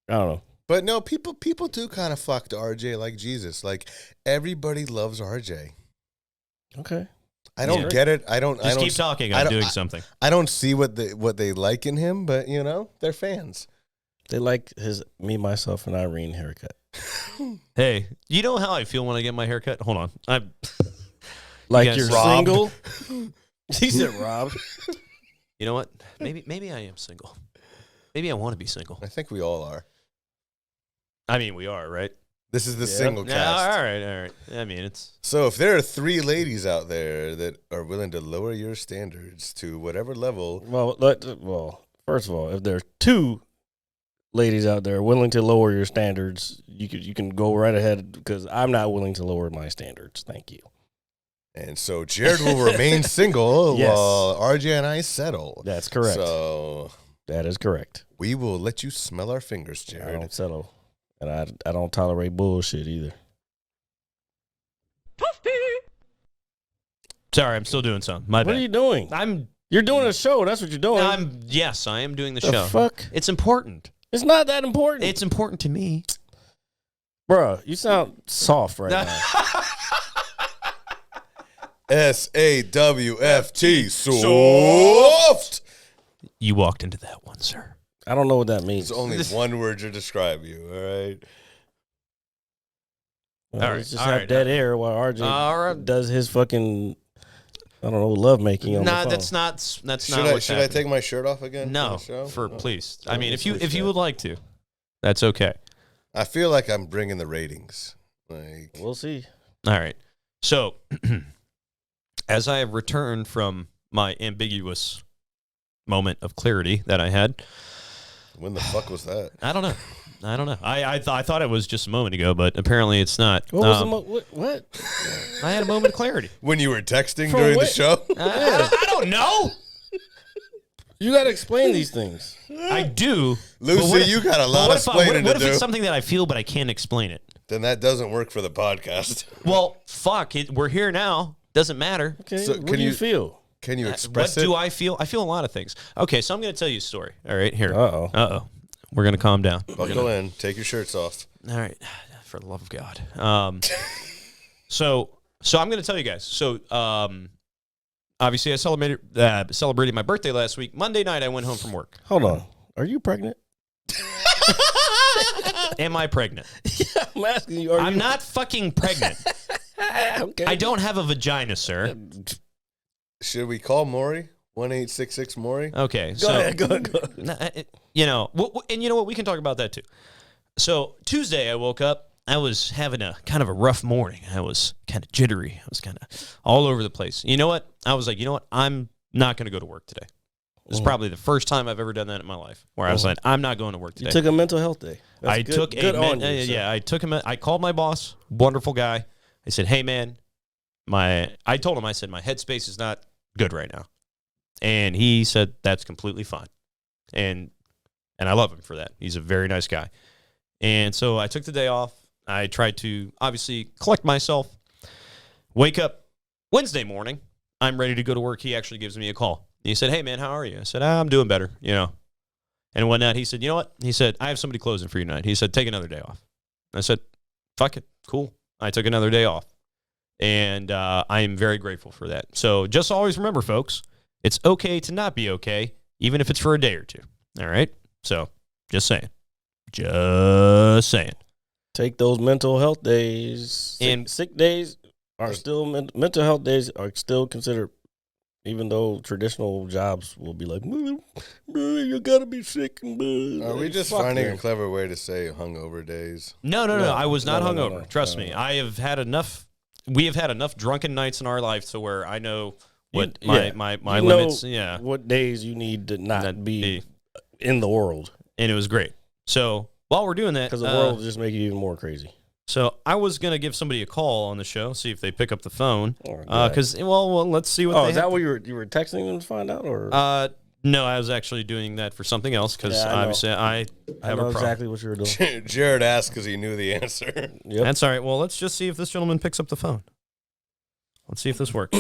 I don't know.
But no, people do kind of flock to RJ like Jesus. Like everybody loves RJ.
Okay.
I don't get it. I don't
Just keep talking. I'm doing something.
I don't see what they like in him, but they're fans.
They like his me, myself, and Irene haircut.
Hey, you know how I feel when I get my hair cut? Hold on. I'm
Like
guys
you're
robbed?
single. He said robbed.
You know what? Maybe I am single. Maybe I want to be single.
I think we all are.
I mean, we are, right?
This is the single
Yeah,
cast.
all right. I mean, it's
So if there are 3 ladies out there that are willing to lower your standards to whatever level,
Well, first of all, if there's 2 ladies out there willing to lower your standards, you can go right ahead because I'm not willing to lower my standards. Thank you.
and so Jared will remain single
Yes.
while RJ and I settle.
That's correct.
So
That is correct.
we will let you smell our fingers,
I
Jared.
don't settle, and I don't tolerate bullshit either.
sorry. I'm still doing something. My
What
bad.
are you doing?
I'm
You're doing a show. That's what you're doing.
Yes, I am doing the
The
show.
fuck?
It's important.
It's not that important.
It's important to me.
Bruh, you sound soft right now.
SAWFT. Soft.
You walked into that one, sir.
I don't know what that means.
It's only one word to describe you, all right?
Well,
All right,
let's just
all
have
right,
dead air while RJ
All right.
does his fucking, I don't know, love making on the phone.
That's not
Should
what's
I
happening.
take my shirt off again?
No,
for the show?
for
Oh.
please. I mean, if
please
you
do.
would like to, that's okay.
I feel like I'm bringing the ratings. Like,
We'll see.
All right. So, as I have returned from my ambiguous moment of clarity that I had,
when the fuck was that?
I don't know. I thought it was just a moment ago, but apparently it's not.
What was what?
I had a moment of clarity.
When you were texting
From
during the
where?
show?
I don't know.
You got to explain these things.
I do.
Lucy, you got a lot of explaining
what
to
if
do.
it's something that I feel but I can't explain it?
Then that doesn't work for the podcast.
Well, fuck it. We're here now. Doesn't matter.
Okay,
So
what
can
do you
you-
feel?
Can you
What
express it?
do I feel? I feel a lot of things. Okay, so I'm going to tell you a story. All right, here.
Uh-oh.
We're going to calm down.
Buckle in. Take your shirts off.
All right, for the love of God. So I'm going to tell you guys. So, obviously, I celebrated my birthday last week. Monday night, I went home from work.
Hold on. Are you pregnant?
Am I pregnant?
I'm asking you.
I'm not fucking pregnant.
Okay.
I don't have a vagina, sir.
Should we call Maury? 1-866 Maury?
Okay,
Go ahead. Go ahead.
You know, and you know what? We can talk about that too. So Tuesday, I woke up. I was having a kind of a rough morning. I was kind of jittery. I was kind of all over the place. You know what? I was like, you know what? I'm not going to go to work today. This is probably the first time I've ever done that in my life, where I was like, I'm not going to work today.
You took a mental health day. That's
I
good,
took
good on you, sir.
yeah. I took him. I called my boss, wonderful guy. I said, hey man, I told him, I said my headspace is not good right now, and he said that's completely fine, and I love him for that. He's a very nice guy, and so I took the day off. I tried to obviously collect myself. Wake up Wednesday morning. I'm ready to go to work. He actually gives me a call. He said, hey man, how are you? I said, I'm doing better, you know. And whatnot. He said, you know what? He said, I have somebody closing for you tonight. He said, take another day off. I said, fuck it. Cool. I took another day off. And I am very grateful for that. So just always remember, folks, it's okay to not be okay, even if it's for a day or two. All right? So just saying. Just saying.
Take those mental health days.
And-
sick days are still, mental health days are still considered, even though traditional jobs will be like, you gotta be sick.
Are we just
Fuck
finding
them.
a clever way to say hungover days?
No. I was not
No.
hungover. Trust me. I have had enough. We have had enough drunken nights in our life to where I know what my
You
limits.
know
Yeah.
what days you need to not
Not
be
be.
in the world,
And it was great. So while we're doing that,
because the world will just make you even more crazy.
so I was gonna give somebody a call on the show, see if they pick up the phone.
All right,
Because well, let's see what.
Oh,
they
is that
have
what you were texting them to find out, or
No, I was actually doing that for something else because
Yeah, I know.
obviously I
I
have
know
a problem.
exactly what you were doing.
Jared asked because he knew the answer.
Yep.
That's all right. Well, let's just see if this gentleman picks up the phone. Let's see if this works.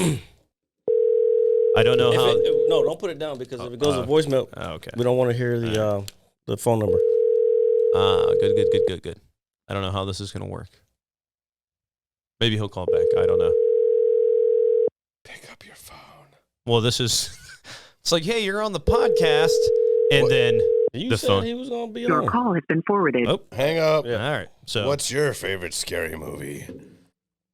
I don't know how.
No, don't put it down, because if it goes to voicemail,
Okay.
we don't want to hear the phone number.
Good. I don't know how this is going to work. Maybe he'll call back. I don't know.
Pick up your phone.
Well, this is. It's like, hey, you're on the podcast, and then
You
the
said
phone.
he was gonna be
Your
on.
call has been forwarded.
Oh,
Hang up.
all right. So,
What's your favorite scary movie?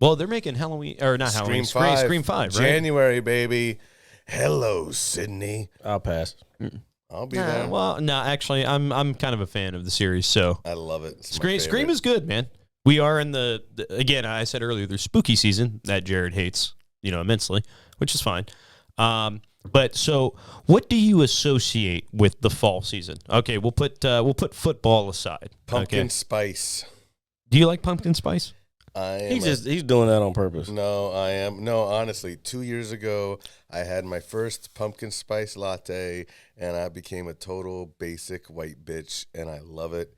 well, they're making Halloween or not Halloween. Scream 5, right?
January, baby. Hello, Sydney.
I'll pass.
I'll be there.
Well, no, actually, I'm kind of a fan of the series. So,
I love it. It's my
Scream
favorite.
is good, man. We are in the again. I said earlier, there's spooky season that Jared hates, immensely, which is fine. But so, what do you associate with the fall season? Okay, we'll put football aside.
Pumpkin
Okay.
spice.
Do you like pumpkin spice?
He's doing that on purpose.
No, I am. No, honestly, 2 years ago, I had my first pumpkin spice latte, and I became a total basic white bitch, and I love it.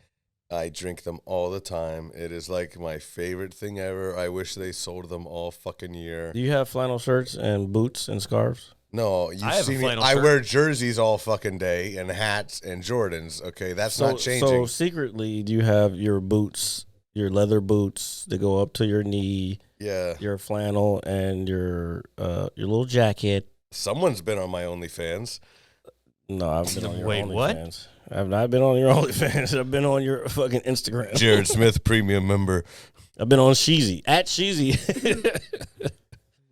I drink them all the time. It is like my favorite thing ever. I wish they sold them all fucking year.
Do you have flannel shirts and boots and scarves?
No, you've
I have a
seen me.
flannel
I
shirt.
wear jerseys all fucking day and hats and Jordans. Okay, that's not changing.
So secretly, do you have your boots, your leather boots that go up to your knee?
Yeah.
Your flannel and your little jacket.
Someone's been on my OnlyFans.
No, I've been on your
Wait, what?
OnlyFans. I've not been on your OnlyFans. I've been on your fucking Instagram.
Jared Smith premium member.
I've been on Sheezy at Sheezy.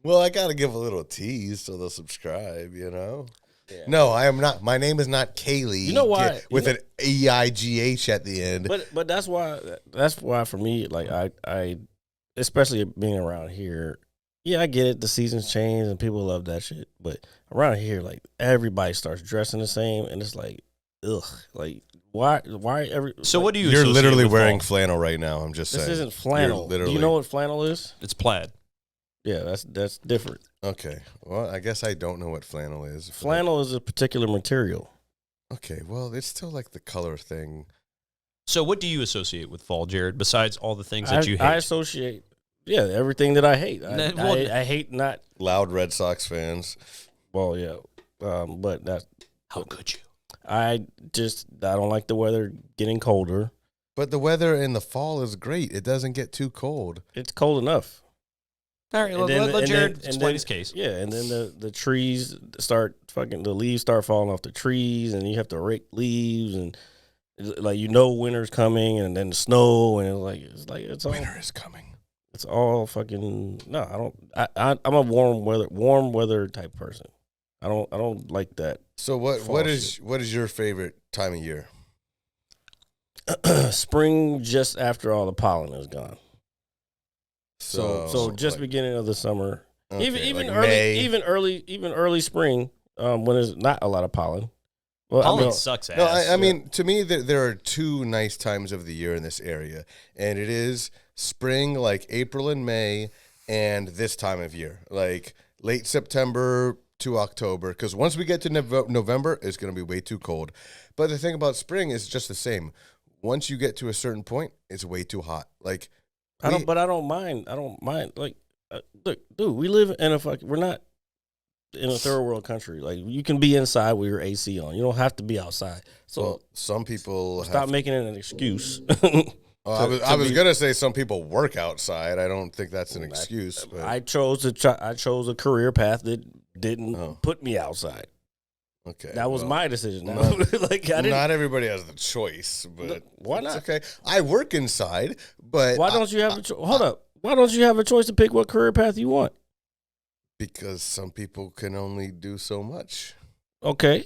Well, I got to give a little tease so they'll subscribe, you know? Yeah. No, I am not. My name is not Kaylee.
You know why?
With an EIGH at the end.
But that's why for me, like I especially being around here, yeah, I get it. The seasons change and people love that shit. But around here, like everybody starts dressing the same, and it's like, ugh, like why every?
So what do you?
You're
associate
literally
with
wearing
fall?
flannel right now. I'm just saying.
This isn't flannel. Do you know what flannel is?
It's plaid.
Yeah, that's different.
Okay. Well, I guess I don't know what flannel is.
Flannel is a particular material.
Okay. Well, it's still like the color thing.
So what do you associate with fall, Jared? Besides all the things that you hate,
I associate, everything that I hate. I hate not.
Loud Red Sox fans.
Well, yeah, but that's
how could you?
I don't like the weather getting colder.
But the weather in the fall is great. It doesn't get too cold.
It's cold enough.
All right, let Jared explain his case.
Yeah, and then the trees the leaves start falling off the trees, and you have to rake leaves, and like winter's coming, and then the snow, and it's all
winter is coming.
It's all fucking no. I don't. I'm a warm weather type person. I don't like that.
So what is your favorite time of year?
Spring, just after all the pollen is gone. So just
like,
beginning of the summer,
okay,
even
like
early,
May.
even early spring, when there's not a lot of pollen. Well,
pollen sucks ass.
No, I mean, to me, there are two nice times of the year in this area, and it is spring, like April and May, and this time of year, like late September to October. Because once we get to November, it's going to be way too cold. But the thing about spring is just the same. Once you get to a certain point, it's way too hot. Like.
I don't mind. Like, look, dude, we live in we're not in a third world country. Like, you can be inside with your AC on. You don't have to be outside. So
some people
stop making it an excuse.
I was gonna say some people work outside. I don't think that's an excuse. But.
I chose a career path that didn't put me outside.
Okay,
that was my decision.
Not everybody has the choice, but
why not?
Okay, I work inside, but
why don't you have a choice? Hold up. Why don't you have a choice to pick what career path you want?
Because some people can only do so much.
Okay.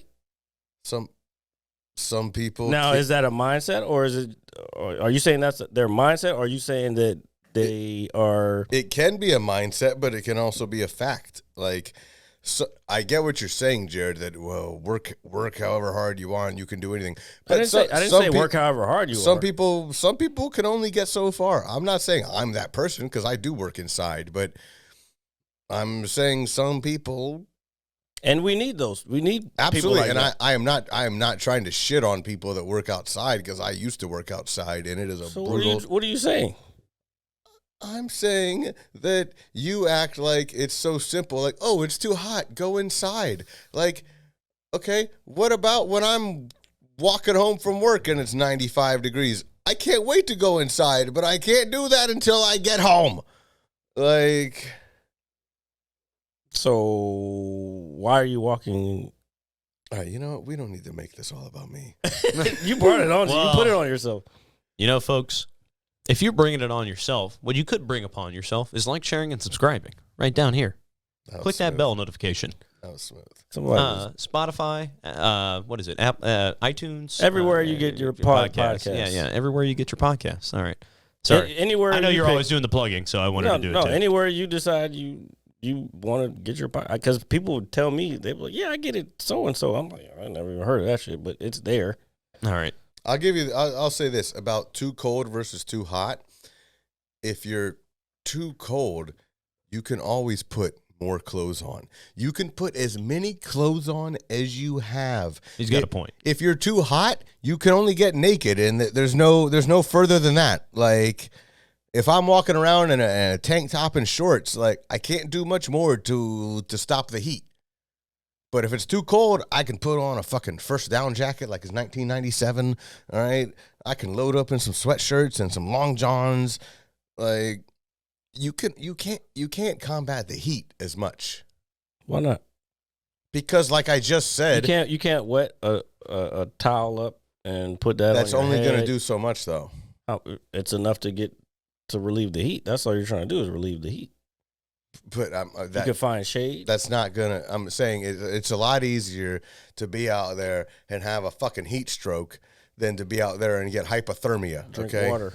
Some people.
Now, is that a mindset, or is it? Are you saying that's their mindset, or are you saying that they are?
It can be a mindset, but it can also be a fact. Like. So I get what you're saying, Jared. That work however hard you want, you can do anything. But
I didn't say work however hard you want.
Some people can only get so far. I'm not saying I'm that person because I do work inside, but I'm saying some people,
and we need those. We need
absolutely.
People like
and
that.
I am not trying to shit on people that work outside because I used to work outside, and it is a brutal.
What are you saying?
I'm saying that you act like it's so simple, like, oh, it's too hot, go inside. Like, okay, what about when I'm walking home from work and it's 95 degrees? I can't wait to go inside, but I can't do that until I get home. Like.
So, why are you walking?
All right, you know what? We don't need to make this all about me.
You brought it on. You put it on yourself.
You know, folks. If you're bringing it on yourself, what you could bring upon yourself is like, sharing, and subscribing right down here. Click that bell notification.
That was smooth.
Spotify, what is it? iTunes.
Everywhere you get your podcast.
Yeah, everywhere you get your podcasts. All right. Sorry.
Anywhere
I know you're always doing the plugging, so I wanted to do it too.
Anywhere you decide you want to get your podcast. Because people would tell me, they'd be like, yeah, I get it so-and-so. I'm like, I never even heard of that shit, but it's there.
All right.
I'll say this about too cold versus too hot. If you're too cold, you can always put more clothes on. You can put as many clothes on as you have.
He's got a point.
If you're too hot, you can only get naked, and there's no further than that. Like, if I'm walking around in a tank top and shorts, like, I can't do much more to stop the heat. But if it's too cold, I can put on a fucking first down jacket like it's 1997. All right, I can load up in some sweatshirts and some long johns. Like you can't combat the heat as much.
Why not?
Because like I just said,
You can't wet a towel up and put that.
That's
on your
only going to
head.
do so much, though.
It's enough to relieve the heat. That's all you're trying to do is relieve the heat.
But
You can find shade.
That's not gonna. I'm saying it's a lot easier to be out there and have a fucking heat stroke than to be out there and get hypothermia.
Drink
okay.
water.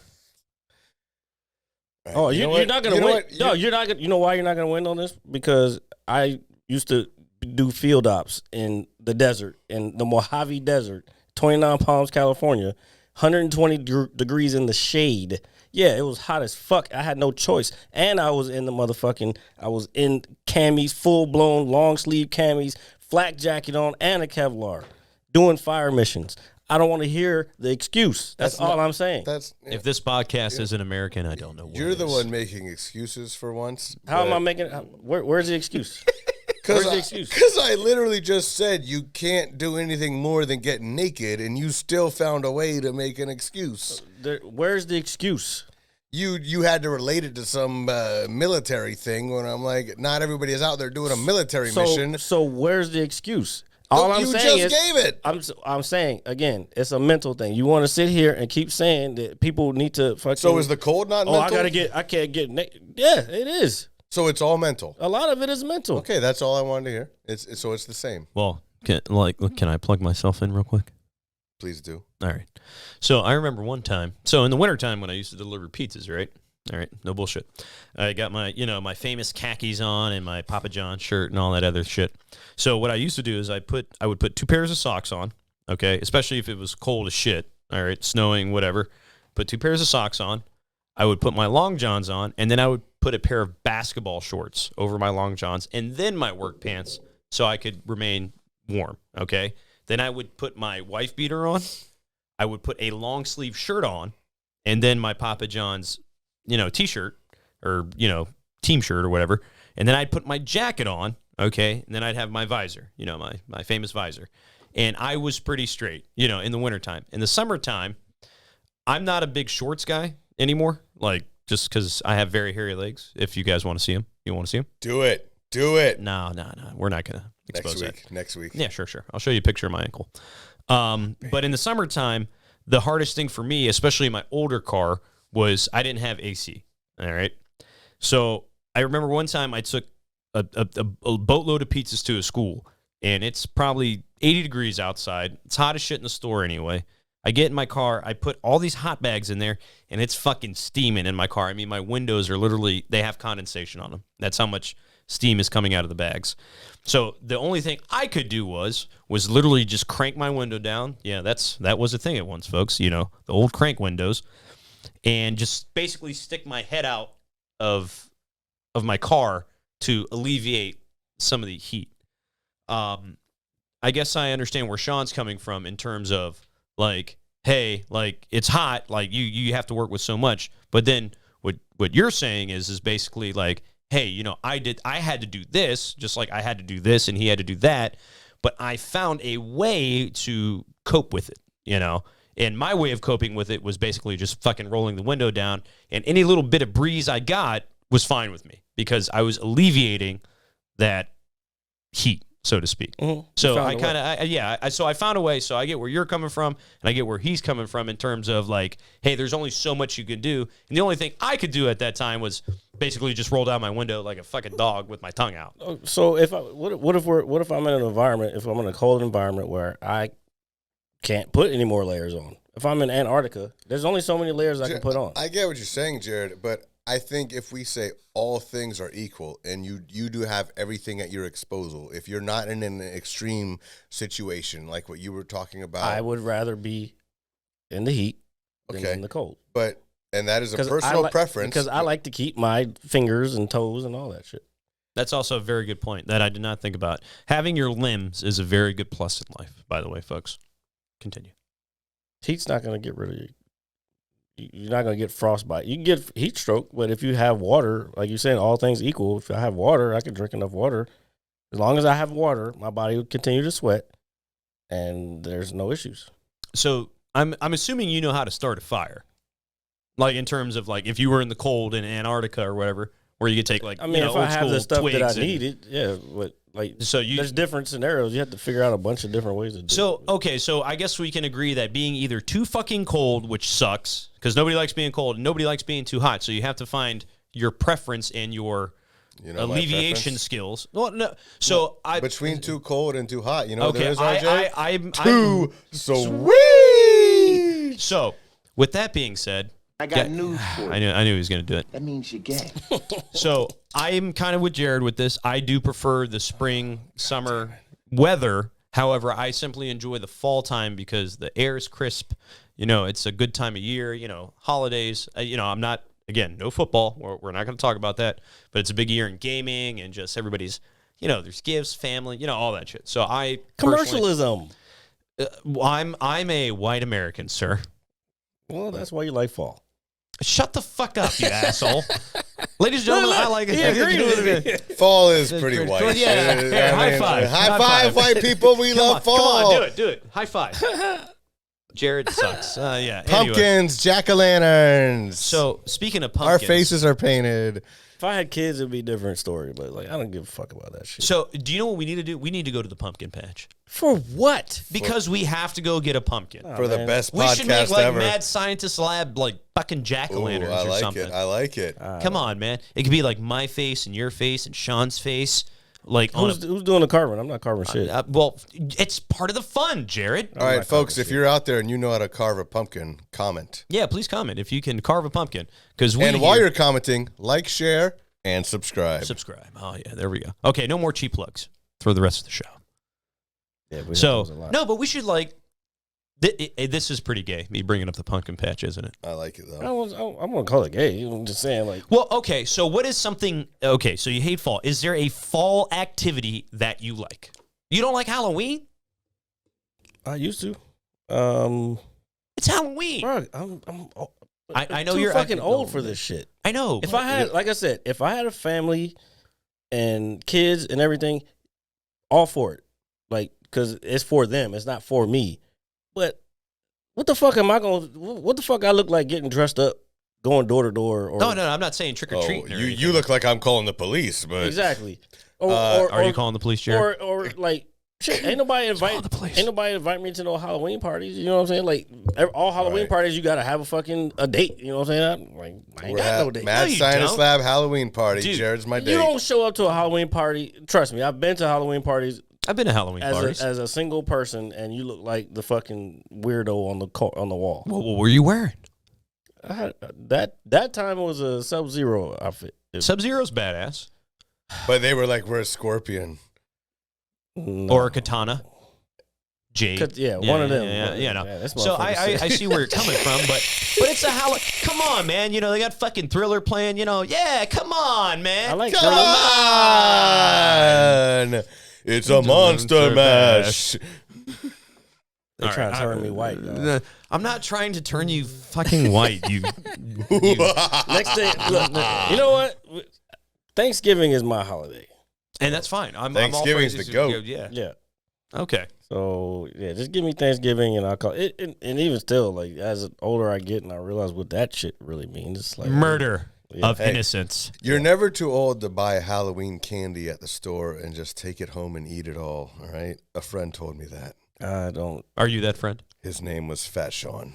Right.
Oh, you're not gonna win.
What?
No, you're not gonna. You know why you're not gonna win on this? Because I used to do field ops in the desert, in the Mojave Desert, 29 Palms, California, 120 degrees in the shade. Yeah, it was hot as fuck. I had no choice. And I was in camis, full-blown long-sleeve camis, flak jacket on, and a Kevlar, doing fire missions. I don't want to hear the excuse. That's all I'm saying.
If this podcast isn't American, I don't know what
You're
it
the
is.
one making excuses for once.
How am I making where's the excuse? Where's the excuse?
Because I literally just said you can't do anything more than get naked, and you still found a way to make an excuse.
Where's the excuse?
You had to relate it to some military thing when I'm like, not everybody is out there doing a military mission.
So where's the excuse? All I'm saying is,
gave it.
I'm saying again, it's a mental thing. You want to sit here and keep saying that people need to fucking.
So is the cold not mental?
I can't get naked. Yeah, it is.
So it's all mental.
A lot of it is mental.
Okay, that's all I wanted to hear. It's the same.
Well, can I plug myself in real quick?
Please do.
All right. So I remember one time. So in the wintertime when I used to deliver pizzas, right? All right, no bullshit. I got my, my famous khakis on and my Papa John shirt and all that other shit. So what I used to do is I would put 2 pairs of socks on, okay, especially if it was cold as shit, all right, snowing, whatever. Put 2 pairs of socks on. I would put my long johns on, and then I would put a pair of basketball shorts over my long johns, and then my work pants so I could remain warm, okay? Then I would put my wife beater on. I would put a long sleeve shirt on, and then my Papa John's T-shirt or, team shirt or whatever. And then I'd put my jacket on, okay? And then I'd have my visor, my famous visor. And I was pretty straight, in the wintertime. In the summertime, I'm not a big shorts guy anymore, like just because I have very hairy legs. If you guys want to see them, you want to see them?
Do it. Do it.
No. We're not going to expose that.
Next week.
Yeah, sure. I'll show you a picture of my ankle. But in the summertime, the hardest thing for me, especially in my older car, was I didn't have AC. All right. So I remember one time I took a boatload of pizzas to a school, and it's probably 80 degrees outside. It's hot as shit in the store anyway. I get in my car. I put all these hot bags in there, and it's fucking steaming in my car. I mean, my windows are literally, they have condensation on them. That's how much steam is coming out of the bags. So the only thing I could do was literally just crank my window down. Yeah, that was a thing at once, folks. The old crank windows. And just basically stick my head out of my car to alleviate some of the heat. I guess I understand where Shawn's coming from in terms of like, hey, like it's hot, like you have to work with so much. But then what you're saying is basically like, hey, I had to do this, just like I had to do this and he had to do that, but I found a way to cope with it, And my way of coping with it was basically just fucking rolling the window down, and any little bit of breeze I got was fine with me because I was alleviating that heat, so to speak. Mm-hmm. So I kind of, so I found a way. So I get where you're coming from, and I get where he's coming from in terms of like, hey, there's only so much you can do, and the only thing I could do at that time was basically just roll down my window like a fucking dog with my tongue out.
So what if I'm in an environment, if I'm in a cold environment where I can't put any more layers on? If I'm in Antarctica, there's only so many layers I can put on.
I get what you're saying, Jared, but I think if we say all things are equal and you do have everything at your disposal, if you're not in an extreme situation like what you were talking about,
I would rather be in the heat than in the cold.
And that is a personal preference.
Because I like to keep my fingers and toes and all that shit.
That's also a very good point that I did not think about. Having your limbs is a very good plus in life, by the way, folks. Continue.
Heat's not going to get rid of you. You're not going to get frostbite. You can get heat stroke, but if you have water, like you're saying, all things equal, if I have water, I can drink enough water As long as I have water, my body will continue to sweat, and there's no issues.
So I'm assuming you know how to start a fire, like in terms of like if you were in the cold in Antarctica or whatever, where you could take like
if I have the stuff that I needed, but there's different scenarios. You have to figure out a bunch of different ways to do it.
So okay, so I guess we can agree that being either too fucking cold, which sucks because nobody likes being cold, and nobody likes being too hot. So you have to find your preference and your alleviation skills. Well, no. So
between too cold and too hot,
okay,
there's RJ.
I'm
too sweet.
So with that being said,
I got news for you.
I knew he was going to do it.
That means you're gay.
So I'm kind of with Jared with this. I do prefer the spring, summer weather. However, I simply enjoy the fall time because the air is crisp. It's a good time of year. Holidays. I'm not, again, no football. We're not going to talk about that. But it's a big year in gaming and just everybody's, there's gifts, family, all that shit. So
commercialism.
I'm a white American, sir.
Well, that's why you like fall.
Shut the fuck up, you asshole. Ladies and gentlemen, I like it.
He agreed with me.
Fall is pretty white.
Yeah. High five.
High five, white people. We love fall.
Come on, do it. High five. Jared sucks. Yeah.
Pumpkins,
anyway.
jack-o'-lanterns.
So, speaking of pumpkins.
Our faces are painted.
If I had kids, it'd be a different story. But I don't give a fuck about that shit.
So, do you know what we need to do? We need to go to the pumpkin patch.
For what?
Because we have to go get a pumpkin.
For the best
we
podcast
should make
ever.
Mad Scientist Lab, fucking jack-o'-lanterns or something.
I like it.
Come on, man. It could be my face and your face and Sean's face.
Who's doing the carving? I'm not carving shit.
Well, it's part of the fun, Jared.
All right, folks, if you're out there and you know how to carve a pumpkin, comment.
Yeah, please comment if you can carve a pumpkin.
And while you're commenting, like, share, and subscribe.
Oh, yeah, there we go. Okay, no more cheap plugs for the rest of the show.
Yeah,
but we should this is pretty gay, me bringing up the pumpkin patch, isn't it?
I like it, though.
I'm going to call it gay. I'm just saying,
Well, okay, so what is something... Okay, so you hate fall. Is there a fall activity that you like? You don't like Halloween?
I used to.
It's Halloween.
Bro,
I know
too
you're
fucking old for this shit.
I know.
If I had, like I said, if I had a family and kids and everything, all for it. Because it's for them. It's not for me. But what the fuck am I going to... What the fuck I look like getting dressed up, going door to door? Or,
no, I'm not saying trick-or-treating.
You look like I'm calling the police, but...
Exactly.
Are you calling the police, Jared?
Or shit, ain't nobody invite me to no Halloween parties. You know what I'm saying? All Halloween parties, you got to have a date. You know what I'm saying? I ain't got no date.
Mad Science Lab Halloween party. Dude, Jared's my date.
You don't show up to a Halloween party. Trust me, I've been to Halloween parties.
I've been to Halloween parties
as a single person, and you look like the fucking weirdo on the wall.
What were you wearing?
I had, that time it was a Sub-Zero outfit.
Sub-Zero's badass,
but they were like, we're a scorpion
or a katana. Jade,
one of them.
No. So I see where you're coming from, but it's a Halloween. Come on, man. They got fucking Thriller playing. Yeah, come on, man.
I like
Come on. It's a monster mash.
They're trying to turn me white.
I'm not trying to turn you fucking white. You.
Next day, look, you know what? Thanksgiving is my holiday,
and that's fine.
Thanksgiving's the goat.
Yeah. Okay.
So just give me Thanksgiving, and I'll call it. And even still, as older I get, and I realize what that shit really means. It's like
murder. Of innocence.
You're never too old to buy Halloween candy at the store and just take it home and eat it all right? A friend told me that.
I don't.
Are you that friend?
His name was Fat Shawn.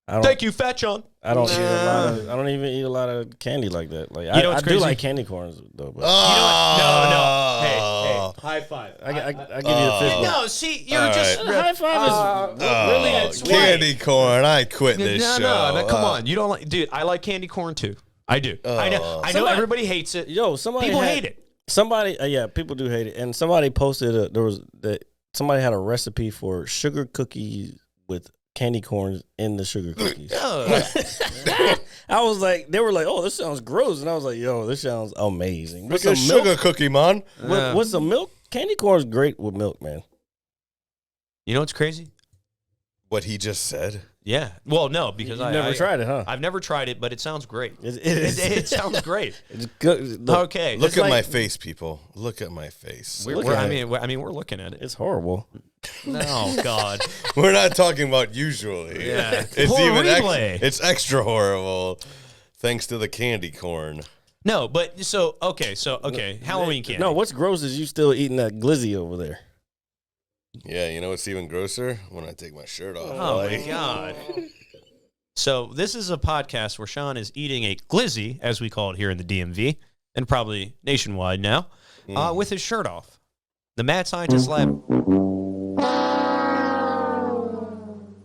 Thank you, Fat Shawn.
I don't even eat a lot of candy like that. I do like candy corns though. But
no. Hey, high five.
I give you a fist bump.
No, see, you're just
high five is really
candy corn. I quit this show.
No, come on. You don't like, dude. I like candy corn too. I do. I know everybody hates it. People hate it.
Somebody, people do hate it. And somebody posted somebody had a recipe for sugar cookies with candy corns in the sugar cookies. I was like, they were like, oh, this sounds gross. And I was like, yo, this sounds amazing.
What's a sugar cookie, man?
What's some milk? Candy corn's great with milk, man.
You know what's crazy?
What he just said.
Yeah. Well, no, because
You never tried it, huh?
I've never tried it, but it sounds great.
It is.
It sounds great.
It's good. Look,
Okay.
Look
It's
at
like-
my face, people. Look at my face.
I mean, we're looking at it.
It's horrible.
Oh God.
We're not talking about usually.
Yeah.
It's
Horrible.
it's extra horrible, thanks to the candy corn.
No, but okay, Halloween candy.
No, what's gross is you still eating that glizzy over there.
Yeah, you know what's even grosser? When I take my shirt off.
Oh my God. So this is a podcast where Shawn is eating a glizzy, as we call it here in the DMV, and probably nationwide now, with his shirt off. The Mad Scientist Lab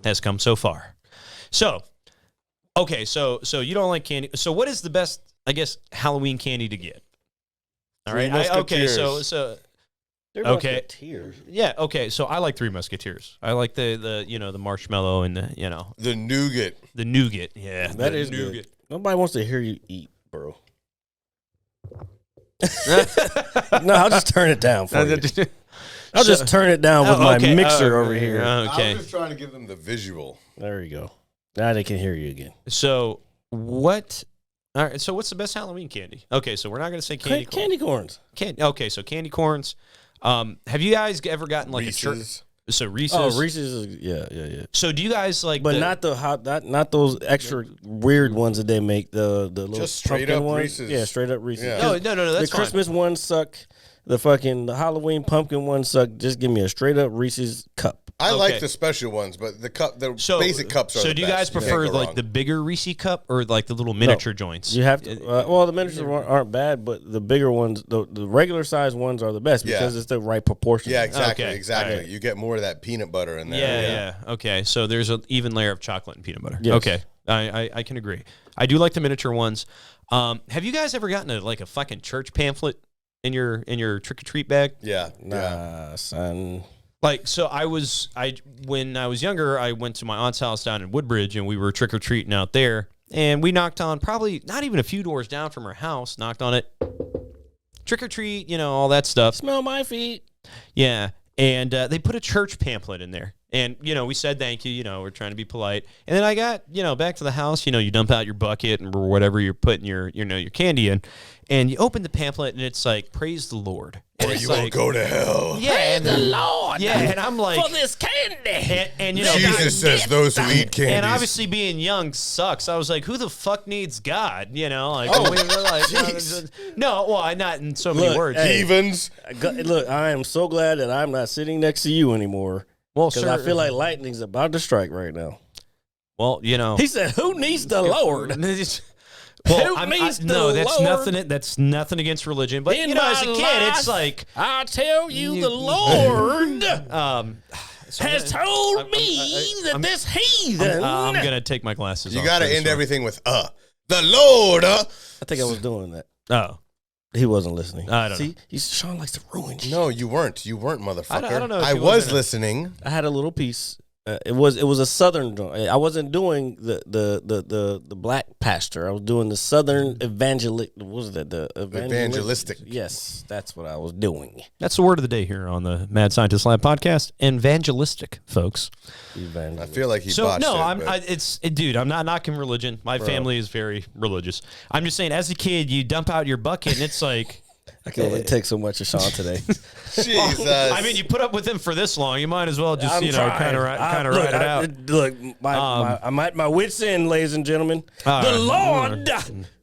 has come so far. So, okay, so you don't like candy. So what is the best, I guess, Halloween candy to get? All right. Okay, so
They're
okay.
Musketeers.
Yeah, okay. So I like Three Musketeers. I like the the marshmallow and the
The nougat.
the nougat. Yeah,
That
the
is
nougat.
good. Nobody wants to hear you eat, bro. No, I'll just turn it down for you. I'll just turn it down with my mixer over here.
Okay.
I was just trying to give them the visual.
There you go. Now they can hear you again.
So what? All right. So what's the best Halloween candy? Okay, so we're not going to say candy corn.
Candy corns.
Okay, so candy corns. Have you guys ever gotten like a church?
Reese's.
So Reese's.
Oh, Reese's is yeah.
So do you guys like?
But not the hot, not those extra weird ones that they make. The little
Just straight
pumpkin
up
ones.
Reese's.
Yeah, straight up Reese's.
Yeah.
No, that's
the Christmas ones suck. The Halloween pumpkin ones suck. Just give me a straight up Reese's cup.
I
Okay.
like the special ones, but the basic cups are
So
the
do you
best.
guys prefer
can't go
like
wrong.
the bigger Reese cup or like the little miniature joints?
You have to. Well, the miniatures aren't bad, but the bigger ones, the regular size ones, are the best because it's the right proportion.
Yeah, exactly,
Okay.
exactly.
Right.
You get more of that peanut butter in there.
Yeah. Okay, so there's an even layer of chocolate and peanut butter.
Yes.
Okay, I can agree. I do like the miniature ones. Have you guys ever gotten a fucking church pamphlet in your trick or treat bag?
Yeah.
Nah, son.
Like, so when I was younger, I went to my aunt's house down in Woodbridge, and we were trick or treating out there, and we knocked on probably not even a few doors down from her house. Knocked on it, trick or treat, all that stuff.
Smell my feet.
Yeah. And they put a church pamphlet in there. And, we said thank you, we're trying to be polite. And then I got, back to the house, you dump out your bucket and whatever you're putting your candy in. And you open the pamphlet and it's like, praise the Lord. And
Or
it's
you
like,
won't go to hell.
yeah, and
The Lord.
yeah, and I'm like,
For this candy.
and
Jesus says those who eat candies.
and obviously being young sucks. I was like, who the fuck needs God? Like,
Oh,
we were like,
jeez.
no, well, not in so many
Look,
words.
hey,
Heathens.
Look, I am so glad that I'm not sitting next to you anymore.
Well,
Because I feel like lightning's about to strike right now.
well,
He said, "Who needs the Lord?"
Well,
Who needs the
no, that's
Lord?
nothing. That's nothing against religion, but
In
as a
my
kid,
life,
it's like
I tell you, the Lord
so
has told me that this heathen.
I'm gonna take my glasses
You
off.
got to
for this
end
one.
everything with the Lord.
I think I was doing that.
Oh,
He wasn't listening.
I don't
See, Shawn likes to ruin shit.
No, you weren't. You weren't, motherfucker.
I don't know if
I
he
was
wasn't.
listening.
I had a little piece. It was a southern joint. I wasn't doing the black pastor. I was doing the southern evangelic. What was that? The
Evangelistic.
Yes, that's what I was doing.
that's the word of the day here on the Mad Scientist Lab podcast. Evangelistic, folks.
I feel like he
So
botched
no,
it.
dude. I'm not knocking religion. My family is very religious. I'm just saying, as a kid, you dump out your bucket, and it's like.
I can only take so much of Shawn today.
Jesus.
I mean, you put up with him for this long. You might as well just,
I'm trying.
kind of ride it out.
Look, my wits end, ladies and gentlemen.
All
The
right.
Lord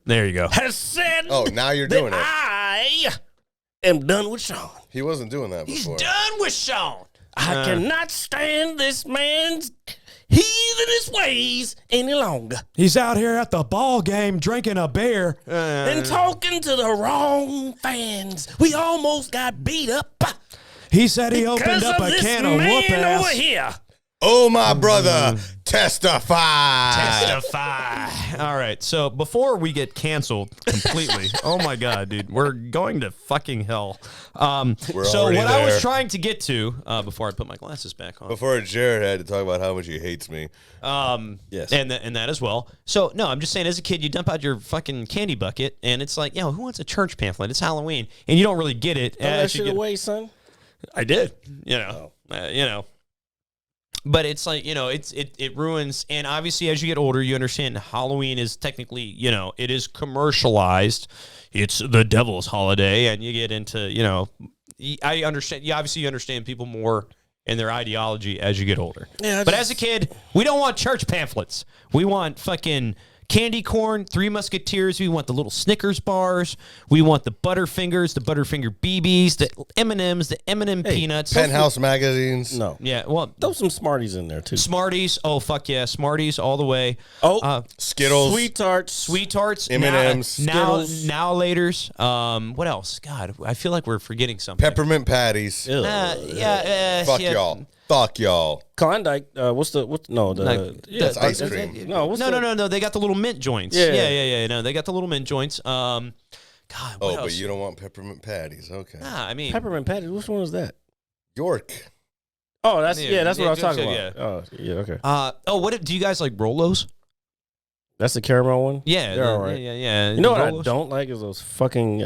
There you go.
has said
Oh, now you're doing
that
it.
I am done with Shawn.
He wasn't doing that before.
Done with Shawn.
I cannot stand this man's heathenish ways any longer.
He's out here at the ball game drinking a beer.
And talking to the wrong fans. We almost got beat up.
He said he opened
because
up
of
a
this
can of whoop
man over
ass.
here.
Oh, my brother. Testify.
Testify. All right. So before we get canceled completely, oh my God, dude, we're going to fucking hell.
We're
So
already
what I was
there.
trying to get to before I put my glasses back on.
Before Jared had to talk about how much he hates me.
Yes.
And that as well. So no, I'm just saying, as a kid, you dump out your fucking candy bucket, and it's like, who wants a church pamphlet? It's Halloween, and you don't really get it.
Throw that
as you
shit
get-
away, son.
I did. But it's like, it ruins. And obviously, as you get older, you understand Halloween is technically, it is commercialized. It's the devil's holiday. And you get into, I understand. You understand people more in their ideology as you get older. Yeah, but as a kid, we don't want church pamphlets. We want fucking candy corn, Three Musketeers. We want the little Snickers bars. We want the Butterfingers, the Butterfinger BBs, the M&Ms, the M&M peanuts.
Penthouse magazines.
No.
Yeah, well,
throw some Smarties in there too.
Smarties. Oh, fuck yeah. Smarties all the way.
Skittles.
Sweet Tarts.
M&Ms.
Now laters. What else? God, I feel like we're forgetting something.
Peppermint patties. Fuck y'all. Fuck y'all.
Klondike. That's
ice cream.
No. They got the little mint joints. Yeah. No, they got the little mint joints. God. What else?
But you don't want peppermint patties. Okay.
Nah, I mean
peppermint patties. Which one was that?
York.
Oh, that's what I was talking about. Yeah. Oh, yeah. Okay.
What do you guys like? Rolos?
That's the caramel one.
Yeah,
they're all right.
Yeah.
You know what I don't like is those fucking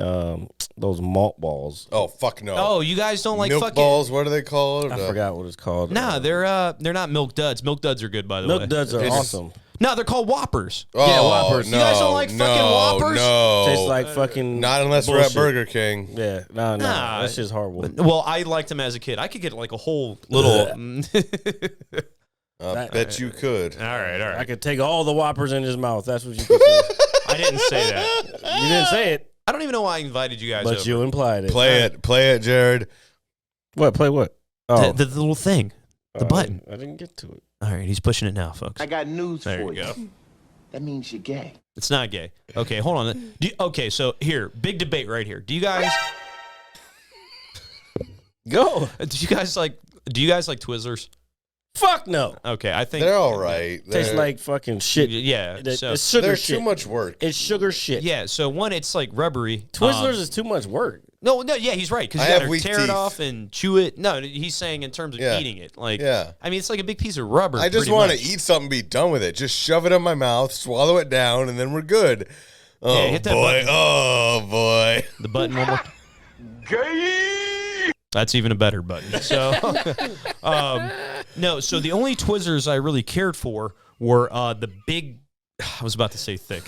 those malt balls.
Oh fuck no.
Oh, you guys don't like
milk
fucking
balls? What are they called?
I forgot what it's called.
Nah, they're not Milk Duds. Milk Duds are good, by the way.
Milk Duds are awesome.
No, they're called Whoppers.
Oh,
yeah, Whoppers.
No,
you guys don't like fucking Whoppers?
No,
tastes like fucking.
Not unless
bullshit.
we're at Burger King.
Yeah, no, that's just horrible.
Well, I liked them as a kid. I could get like a whole little.
I bet you could.
All right.
I could take all the Whoppers in his mouth. That's what you could say.
I didn't say that.
You didn't say it.
I don't even know why I invited you guys.
But
over.
you implied it.
Play it, Jared.
What? Play what? Oh,
the little thing, the button.
I didn't get to it.
All right, he's pushing it now, folks.
I got news
There
for
you go.
That means you're gay.
It's not gay. Okay, hold on. Okay, so here, big debate right here. Do you guys
go?
Do you guys like Twizzlers?
Fuck no.
Okay, I think
they're all right.
Tastes like fucking shit.
Yeah, so
it's sugar
they're
shit.
too much work.
It's sugar shit.
yeah. So one, it's like rubbery.
Twizzlers is too much work.
No, yeah, he's right because
I
you got
have
to
weak
tear it
teeth.
off and chew it. No, he's saying in terms of eating it. Like,
Yeah.
I mean, it's like a big piece of rubber.
I just want to eat something, and be done with it. Just shove it in my mouth, swallow it down, and then we're good. Oh
hit that
boy!
button.
Oh boy!
The button one more.
Gay!
That's even a better button. So, no. So the only Twizzlers I really cared for were the big. I was about to say thick.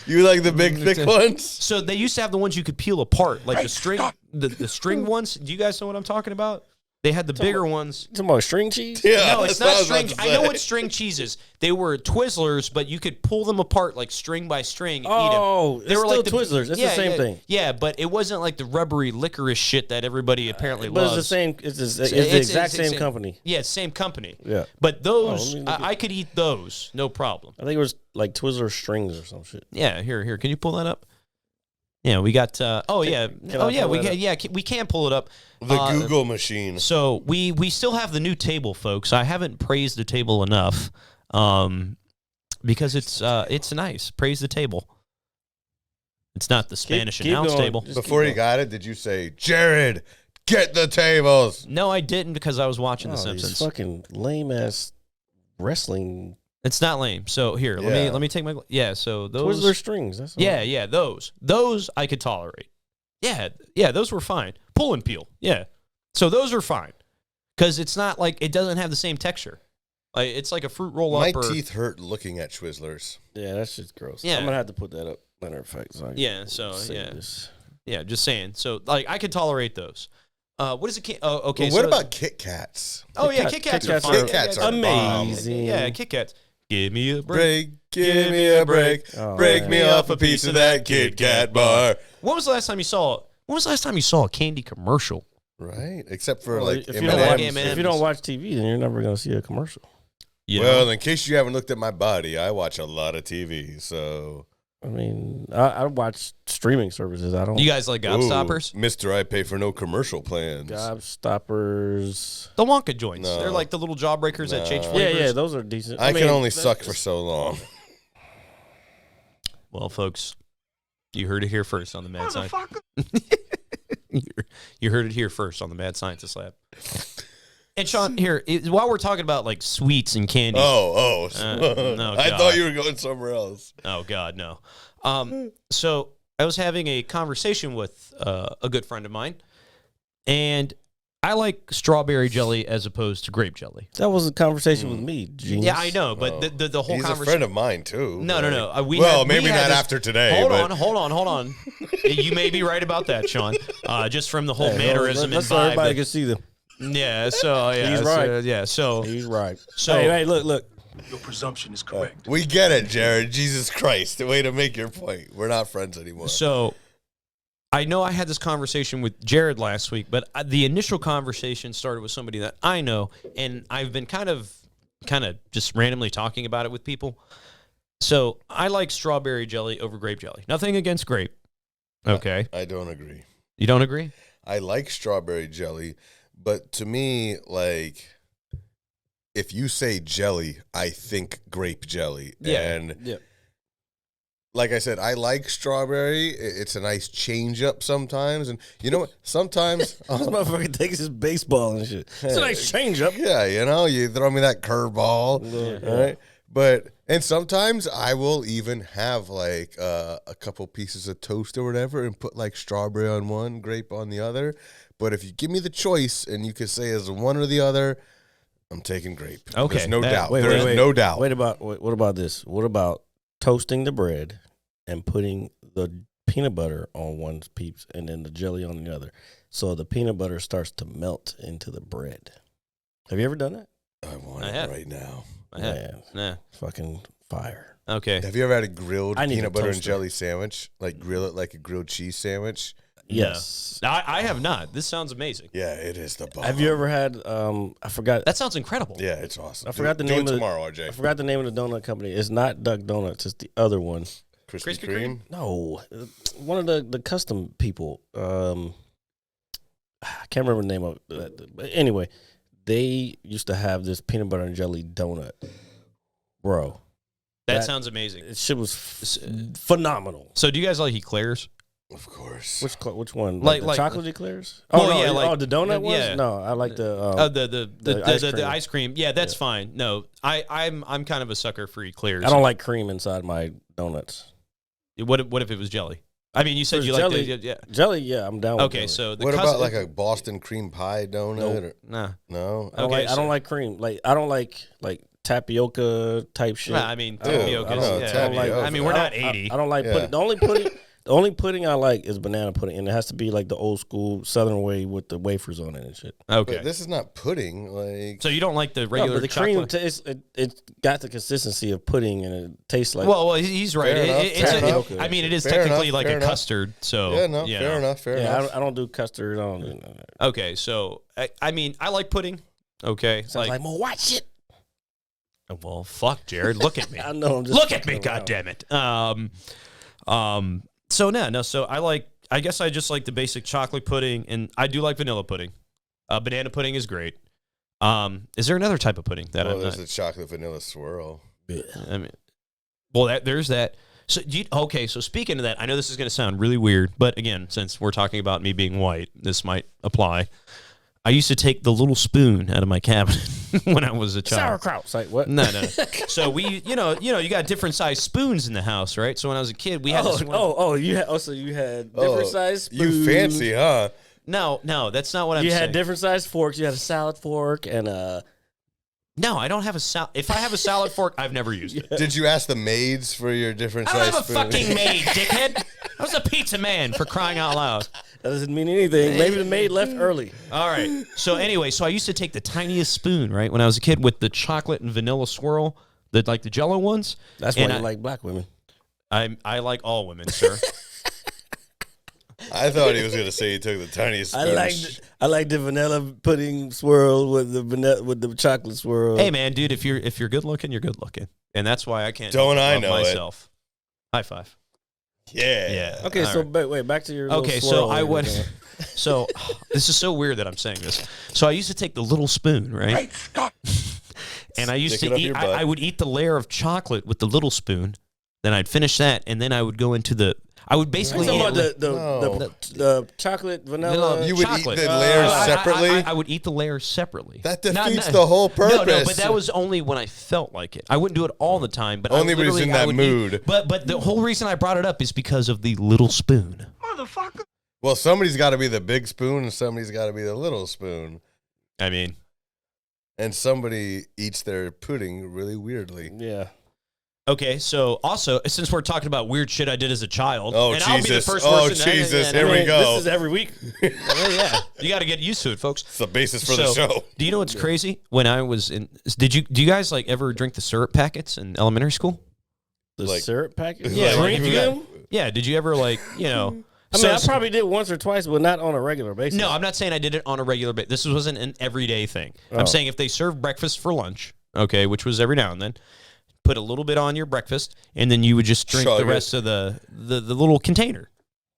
You like the big thick ones?
So they used to have the ones you could peel apart, like the string, the string ones. Do you guys know what I'm talking about? They had the bigger ones.
Talking about string cheese?
Yeah,
No, it's
that's what
not
I was
string.
about to
I know
say.
what string cheese is. They were Twizzlers, but you could pull them apart like string by string and
Oh,
eat them.
it's still Twizzlers. It's the same thing.
Yeah, but it wasn't like the rubbery licorice shit that everybody apparently
But
loves.
it's the same. It's the exact same company.
Yeah, same company.
Yeah.
But those,
let me look
I could eat those, no problem.
I think it was like Twizzler strings or some shit.
Yeah, here. Can you pull that up? Yeah, we got.
Can I pull that up?
We can pull it up.
The Google machine.
So we still have the new table, folks. I haven't praised the table enough, because it's nice. Praise the table. It's not the Spanish
keep
announce
going.
table.
Just
Before you got it, did you say, Jared, get the tables?
No, I didn't because I was watching The
These
Simpsons.
fucking lame ass wrestling
It's not lame. So here,
Yeah.
let me take my So those
Twizzler strings. That's all.
Yeah, those I could tolerate. Yeah, those were fine. Pull and peel. Yeah, so those are fine because it's not like it doesn't have the same texture. Like it's like a fruit roll
My
up.
teeth hurt looking at Twizzlers.
Yeah, that's just gross.
Yeah.
I'm gonna have to put that up. Matter of fact, so I can save this.
Yeah, just saying. So like I could tolerate those. What is it? Oh, okay.
What
so,
about Kit Kats?
Oh yeah, Kit Kats are fine.
Kit Kats are
amazing.
Yeah, Kit Kats. Give me a break.
Give me a break.
Oh,
break
man.
me off a piece of that Kit Kat bar.
When was the last time you saw a candy commercial?
Right, except for
Well,
like
if
M&Ms.
you don't watch TV, then you're never gonna see a commercial.
You
Well,
know?
in case you haven't looked at my body, I watch a lot of TV. So,
I mean, I watch streaming services. I don't.
You guys like Gobstoppers?
Ooh, Mister, I pay for no commercial plans.
Gobstoppers.
The Wonka joints.
No.
They're like the little jawbreakers that change
Yeah,
flavors.
yeah, those are decent.
I
mean,
can only
that's
suck
just-
for so long.
Well, folks, you heard it here first on the Mad Scientist. You heard it here first on the Mad Scientist Lab. And Shawn, here, while we're talking about like sweets and candy.
Oh.
No,
I
God.
thought you were going somewhere else.
Oh God, no. So I was having a conversation with a good friend of mine, and I like strawberry jelly as opposed to grape jelly.
That was a conversation with me, genius.
Yeah, I know, but the whole
He's a
conversation.
friend of mine too.
No.
Maybe not after today.
Hold
but
on. You may be right about that, Shawn. Just from the whole mannerism
let's
and
so
vibe.
everybody can see them.
Yeah, so yeah,
He's right.
So
He's right.
So-
hey, look.
Your presumption is correct.
we get it, Jared. Jesus Christ. The way to make your point. We're not friends anymore.
So I know I had this conversation with Jared last week, but the initial conversation started with somebody that I know, and I've been kind of just randomly talking about it with people. So I like strawberry jelly over grape jelly. Nothing against grape. Okay.
I don't agree.
You don't agree?
I like strawberry jelly, but to me, like, if you say jelly, I think grape jelly.
Yeah.
And like I said, I like strawberry. It's a nice change up sometimes. And you know what? Sometimes
This motherfucker takes his baseball and shit. It's a nice change up.
yeah, you throw me that curveball, right? And sometimes I will even have like a couple pieces of toast or whatever and put like strawberry on one, grape on the other. But if you give me the choice and you can say as one or the other, I'm taking grape.
Okay.
There's no doubt.
Wait,
There's no doubt.
what about this? What about toasting the bread and putting the peanut butter on one piece and then the jelly on the other, so the peanut butter starts to melt into the bread? Have you ever done that?
I want
I
it
have.
right now.
Man,
Nah.
fucking fire.
Okay.
Have you ever had a grilled
I need
peanut
a
butter and
toaster.
jelly sandwich? Like grill it like a grilled cheese sandwich?
Yes.
No, I have not. This sounds amazing.
Yeah, it is the bomb.
Have you ever had? I forgot.
That sounds incredible.
Yeah, it's awesome.
I forgot the
Do
name
it
of
tomorrow,
I
RJ.
forgot the name of the donut company. It's not Duck Donuts. It's the other one.
Krispy
Krispy
Kreme?
No, one of the custom people. I can't remember the name of it. But anyway, they used to have this peanut butter and jelly donut, bro.
That
That-
sounds amazing.
It shit was phenomenal.
So do you guys like eclairs?
Of course.
Which one?
Like-
the
like-
chocolate eclairs?
Well,
Oh no,
yeah, like-
the donut ones?
yeah.
No, I like the
The
ice
ice
cream.
cream. Yeah, that's fine. No, I'm kind of a sucker for eclairs.
I don't like cream inside my donuts.
What if it was jelly? I mean, you said
If
you
it's
like
jelly,
yeah.
Jelly, yeah, I'm down with
Okay,
jelly.
so the
What
cousin,
about like a Boston cream pie donut?
Nope.
Or,
nah.
no?
I don't,
Okay,
like, I don't like cream. Like I don't like tapioca type shit.
Nah, I mean,
Dude,
tapioca.
I don't know,
Yeah.
tapioca.
I mean, we're not 80.
I don't like
Yeah.
pudding. The only pudding I like is banana pudding, and it has to be like the old school Southern way with the wafers on it and shit.
Okay.
But this is not pudding. Like,
So you don't like the
No,
regular
but the
chocolate?
cream, it got the consistency of pudding, and it tastes like.
well, he's right.
Fair enough,
It's
fair enough.
I mean, it is
Fair
technically
enough,
like
fair
a
enough.
custard. So
yeah, no,
you
fair
know.
enough, fair
yeah,
enough.
I don't do custard. I don't do none of that.
Okay, so I mean, I like pudding. Okay,
Sounds like more white shit.
well, fuck, Jared, look at me.
I know. I'm just
Look at me,
fucking around.
goddammit. So no. So I guess I just like the basic chocolate pudding, and I do like vanilla pudding. Banana pudding is great. Is there another type of pudding that
Well,
I'm
there's
not?
a chocolate vanilla swirl.
I mean, well, there's that. So okay. So speaking of that, I know this is going to sound really weird, but again, since we're talking about me being white, this might apply. I used to take the little spoon out of my cabinet when I was a child.
Sauerkraut. It's like what?
No. So we, you got different size spoons in the house, right? So when I was a kid, we had this one.
So you had different size spoons.
You fancy, huh?
No, that's not what I'm
You
saying.
had different size forks. You had a salad fork and
No, I don't have a salad. If I have a salad fork, I've never used it.
Did you ask the maids for your different
I don't
size
have a
spoons?
fucking maid, dickhead. I was a pizza man, for crying out loud.
that doesn't mean anything. Maybe the maid left early.
All right. So anyway, I used to take the tiniest spoon, right, when I was a kid with the chocolate and vanilla swirl, the Jell-O ones.
That's why
And
you like black women.
I like all women, sir.
I thought he was going to say he took the tiniest spoon.
I like the vanilla pudding swirl with the chocolate swirl.
Hey man, dude, if you're good looking, you're good looking, and that's why I can't.
Don't I
love
know it.
myself? High five.
Yeah.
Yeah.
Okay,
All
so
right.
wait, back to your.
Okay,
little
so
swirl
I
you were
went.
doing.
So this is so weird that I'm saying this. So I used to take the little spoon, right? And I used
Stick it
to
up
eat.
your butt.
I would eat the layer of chocolate with the little spoon. Then I'd finish that, and then I would go into the. I would basically
You
eat
talking
it.
about the chocolate vanilla.
You would
chocolate.
eat the layers
I-
separately?
I would eat the layers separately.
That defeats the whole
No,
purpose.
but that was only when I felt like it. I wouldn't do it all the time, but
Only
I
when he's in
literally- I
that
would
mood.
But the whole reason I brought it up is because of the little spoon.
Well, Well, somebody's got to be the big spoon and somebody's got to be the little spoon.
I mean,
and somebody eats their pudding really weirdly.
Yeah.
Okay, so also, since we're talking about weird shit I did as a child,
oh,
and
Jesus.
I'll be the first
oh,
person.
Jesus, here we go.
This is every week.
Yeah, you got to get used to it, folks.
It's the basis for the show.
Do you know what's crazy? When I was in, do you guys like ever drink the syrup packets in elementary school?
The syrup packet?
Yeah,
Drink
like,
them?
Yeah, did you ever like, you know?
I mean, I probably did once or twice, but not on a regular basis.
No, I'm not saying I did it on a regular basis. This wasn't an everyday thing.
Oh.
I'm saying if they serve breakfast for lunch, okay, which was every now and then, put a little bit on your breakfast, and then you would just drink the rest of the little container.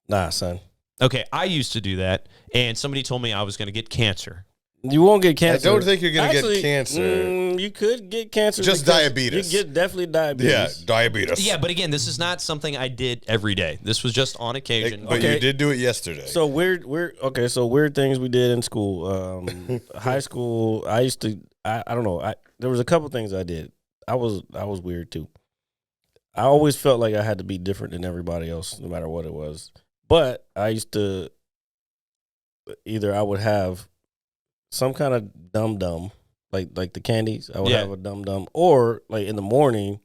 Nah, son.
Okay, I used to do that, and somebody told me I was going to get cancer.
You won't get cancer.
I don't think you're going to get cancer.
You could get cancer.
Just diabetes.
You get definitely diabetes.
Yeah, diabetes.
Yeah, but again, this is not something I did every day. This was just on occasion.
But you did do it yesterday.
So weird things we did in school. High school, I used to. I don't know. There was a couple things I did. I was weird too. I always felt like I had to be different than everybody else, no matter what it was. But I used to either I would have some kind of dum-dum, like the candies. I would have a dum-dum, or like in the morning.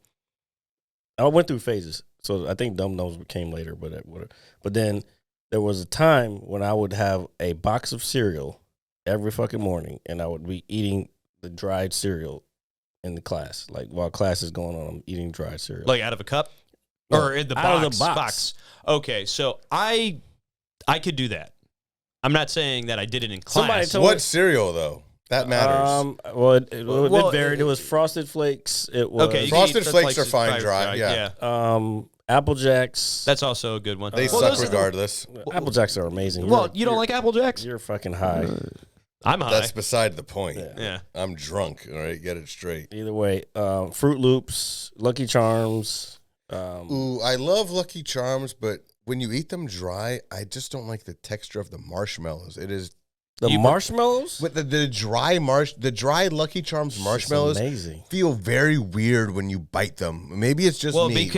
I went through phases, so I think dum-dums came later. But then there was a time when I would have a box of cereal every fucking morning, and I would be eating the dried cereal in the class, like while class is going on, I'm eating dried cereal,
like out of a cup, or in the box.
Out of the box.
Okay, so I could do that. I'm not saying that I did it in class.
What cereal though? That matters.
Well, it varied. It was Frosted Flakes. It was
Frosted Flakes are fine dry. Yeah.
Apple Jacks.
That's also a good one.
They suck regardless.
Apple Jacks are amazing.
Well, you don't like Apple Jacks?
You're fucking high.
I'm high.
That's beside the point.
Yeah.
I'm drunk. All right, get it straight.
Either way, Fruit Loops, Lucky Charms.
Ooh, I love Lucky Charms, but when you eat them dry, I just don't like the texture of the marshmallows. It is
marshmallows
with the dry Lucky Charms marshmallows
amazing.
Feel very weird when you bite them. Maybe it's just me.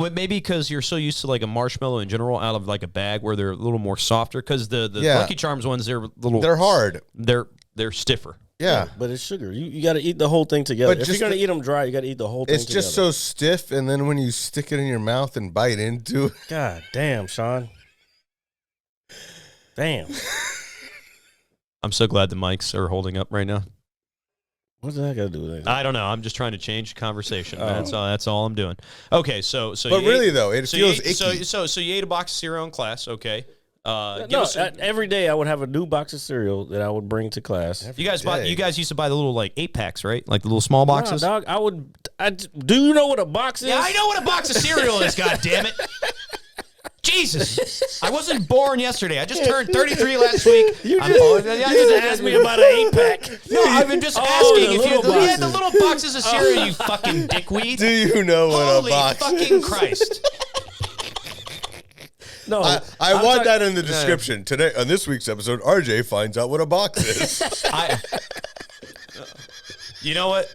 Maybe because you're so used to like a marshmallow in general out of like a bag where they're a little more softer. Because the Lucky Charms ones, they're
hard.
They're stiffer.
Yeah,
but it's sugar. You got to eat the whole thing together. If you're gonna eat them dry, you got to eat the whole thing.
It's just so stiff, and then when you stick it in your mouth and bite into it,
God damn, Shawn. Damn.
I'm so glad the mics are holding up right now.
What's that got to do with it?
I don't know. I'm just trying to change the conversation. That's all I'm doing. Okay, so
but really though, it feels icky.
So you ate a box of cereal in class, okay?
Every day I would have a new box of cereal that I would bring to class.
You guys used to buy the little like 8-packs, right? Like the little small boxes.
Nah, dog. Do you know what a box is?
Yeah, I know what a box of cereal is. God damn it! Jesus, I wasn't born yesterday. I just turned 33 last week.
You just asked me about an 8-pack.
No, I've been just asking if you had the little boxes of cereal. You fucking dickweed.
Do you know what a box?
Holy fucking Christ!
No,
I want that in the description. Today, on this week's episode, RJ finds out what a box is.
You know what?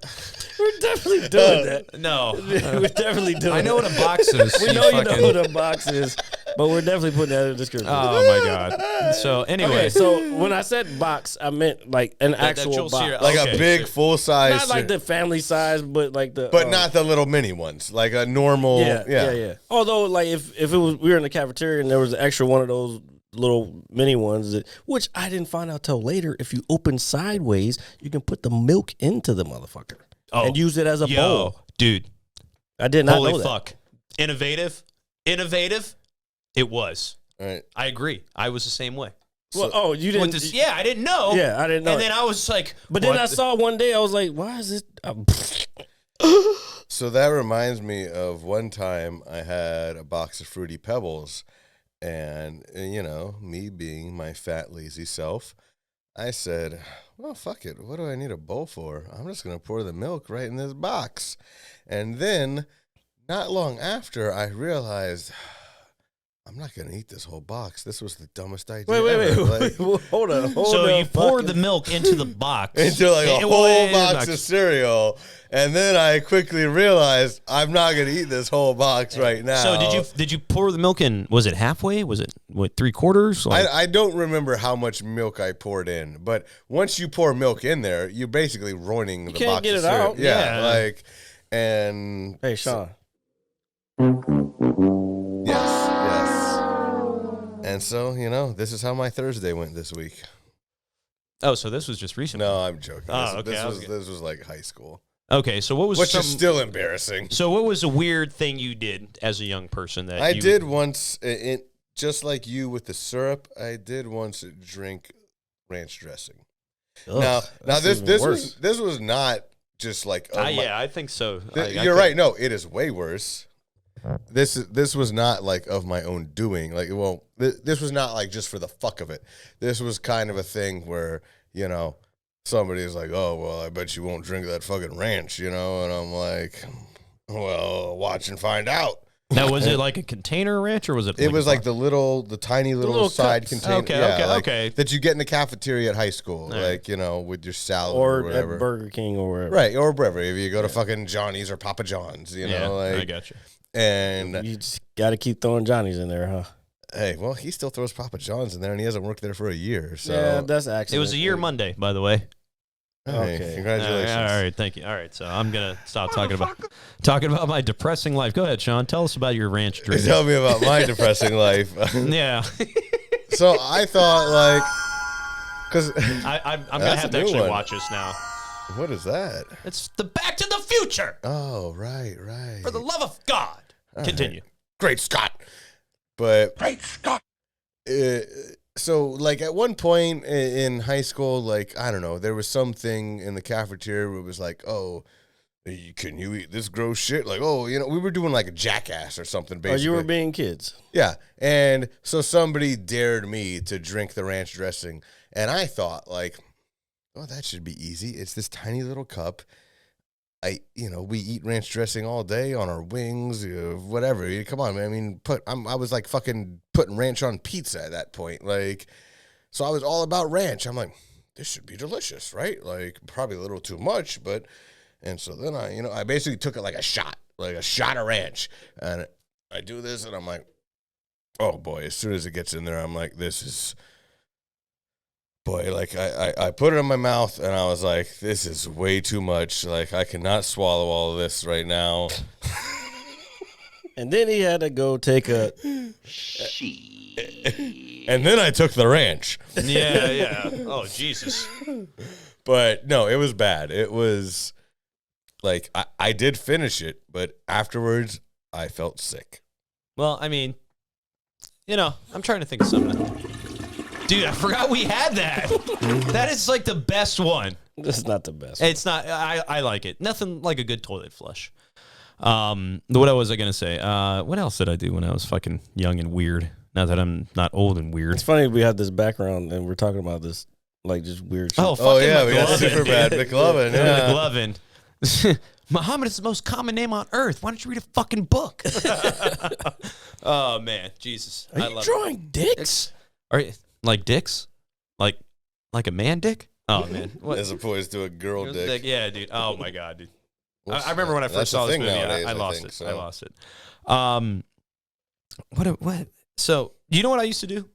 We're definitely doing that.
No.
We're definitely doing
I know what a box is.
We know you know what a box is, but we're definitely putting that in the description.
Oh, my God. So, anyway.
Okay, so when I said box, I meant like an actual box.
Like a big, full-size.
Not like the family size, but like the...
But not the little mini ones. Like a normal...
Yeah. Although, like, if it was... We were in the cafeteria and there was an extra one of those little mini ones, which I didn't find out till later. If you open sideways, you can put the milk into the motherfucker. And use it as a bowl.
Dude.
I did not know that.
Holy fuck. Innovative. It was.
All right.
I agree. I was the same way.
Well, you didn't.
I didn't know.
Yeah, I didn't know.
And then I was like,
but then I saw one day, I was like, why is this?
So that reminds me of one time I had a box of Fruity Pebbles, and you know, me being my fat, lazy self, I said, well, fuck it. What do I need a bowl for? I'm just going to pour the milk right in this box. And then, not long after, I realized I'm not gonna eat this whole box. This was the dumbest idea.
Wait.
Like,
Hold on.
So you pour the milk into the box.
into like a whole box of cereal, and then I quickly realized I'm not gonna eat this whole box right now.
So did you pour the milk in? Was it halfway? Was it what, 3/4? Like,
I don't remember how much milk I poured in, but once you pour milk in there, you're basically ruining the
can't
box
get
of
it
cereal.
out.
Yeah,
Yeah.
like, and
Hey, Shawn.
yes. And so, this is how my Thursday went this week.
oh, so this was just recent.
No, I'm joking.
Oh, okay,
This was like high school,
Okay, so what was
which is still embarrassing.
So what was a weird thing you did as a young person that
I did once, just like you with the syrup, I did once drink ranch dressing.
Ugh,
Now
that's
this
even worse.
was not just like
yeah, I think so.
you're right. No, it is way worse. This was not like of my own doing. Like, well, this was not like just for the fuck of it. This was kind of a thing where somebody is like, oh well, I bet you won't drink that fucking ranch, and I'm like, well, watch and find out.
Now, was it like a container ranch or was it?
It was like the tiny little side
cups.
container.
Okay.
That you get in the cafeteria at high school,
right.
with your salad
Or
whatever.
at Burger King or wherever.
Right, or wherever. If you go to fucking Johnny's or Papa John's,
I got you.
And
You just got to keep throwing Johnny's in there, huh?
hey, well, he still throws Papa John's in there, and he hasn't worked there for a year. So
Yeah, that's actually.
It was a year Monday, by the way.
hey,
Okay.
congratulations.
All right, thank you. All right, so I'm gonna stop talking about my depressing life. Go ahead, Shawn. Tell us about your ranch drink.
Tell me about my depressing life.
Yeah,
So I thought, because
I'm gonna
That's
have
a
to
new
actually
one.
watch this now.
what is that?
It's the Back to the Future.
Oh, right.
For the love of God, continue.
Great Scott. But
Great Scott!
so at one point in high school, I don't know, there was something in the cafeteria where it was like, oh, can you eat this gross shit? Like, oh, we were doing like a Jackass or something,
Or
basically.
you were being kids.
Yeah. And so somebody dared me to drink the ranch dressing. And I thought, oh, that should be easy. It's this tiny little cup. We eat ranch dressing all day on our wings, whatever. Come on, man. I mean, I was like fucking putting ranch on pizza at that point. So I was all about ranch. I'm like, this should be delicious, right? Probably a little too much, and so then I basically took it like a shot of ranch. And I do this and I'm like, oh boy, as soon as it gets in there, I'm like, this is, boy, I put it in my mouth and I was like, this is way too much. I cannot swallow all of this right now.
And then he had to go take a.
And then I took the ranch.
Yeah. Oh Jesus.
But no, it was bad. It was I did finish it, but afterwards I felt sick.
Well, I mean, I'm trying to think of something. Dude, I forgot we had that. That is like the best one.
This is not the best.
It's not. I like it. Nothing like a good toilet flush. What was I gonna say? What else did I do when I was fucking young and weird? Now that I'm not old and weird.
It's funny we have this background and we're talking about this just weird shit.
Oh, fucking
yeah, we got
McLovin.
Superbad McLovin. Yeah.
McLovin. Muhammad is the most common name on earth. Why don't you read a fucking book? Oh man, Jesus!
Are
I
you
love
drawing dicks?
Are you like dicks? Like a man dick? Oh man, what?
As opposed to a girl dick.
Yeah, dude. Oh my god, dude.
What's
I remember when I
that?
first
That's
saw
the
this
thing
movie.
nowadays,
I lost
think,
it.
so.
I lost it. What? So you know what I used to do?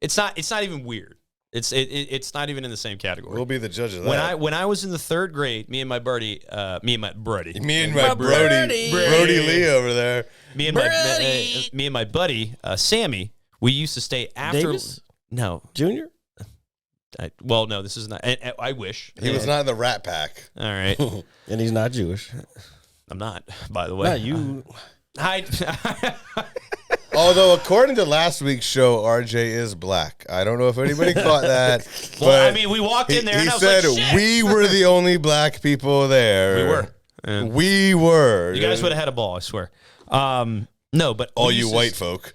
It's not even weird. It's not even in the same category.
We'll be the judge of that.
When I was in the third grade, me and my Brody,
Me and my Brody Lee over there.
me and my buddy Sammy, we used to stay after.
Davis?
No,
Junior?
no, this is not. I wish
He was not in the Rat Pack.
All right,
And he's not Jewish.
I'm not. By the way,
Not you.
Although, according to last week's show, RJ is black. I don't know if anybody caught that.
Well,
but
I mean, we walked in there
he
and I was
said
like, shit.
we were the only black people there.
We were. Yeah.
We were.
You guys would have had a ball, I swear. No, but
All
we
you
used
white folk.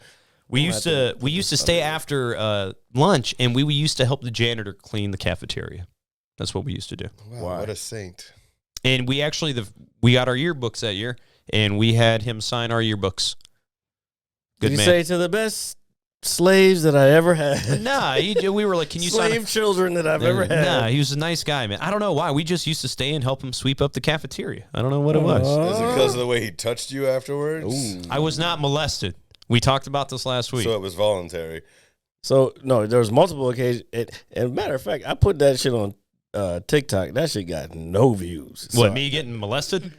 We used to stay after lunch, and we used to help the janitor clean the cafeteria. That's what we used to do.
Wow, what a saint.
And we actually we got our yearbooks that year, and we had him sign our yearbooks. Good
Did you
man.
say to the best slaves that I ever had?
Nah, we were like, can you
slave children that I've ever had?
Nah, he was a nice guy, man. I don't know why. We just used to stay and help him sweep up the cafeteria. I don't know what it was.
Is it because of the way he touched you afterwards?
Ooh.
I was not molested. We talked about this last week.
So it was voluntary.
So no, there was multiple occasions. And matter of fact, I put that shit on TikTok. That shit got no views.
What,
So-
me getting molested?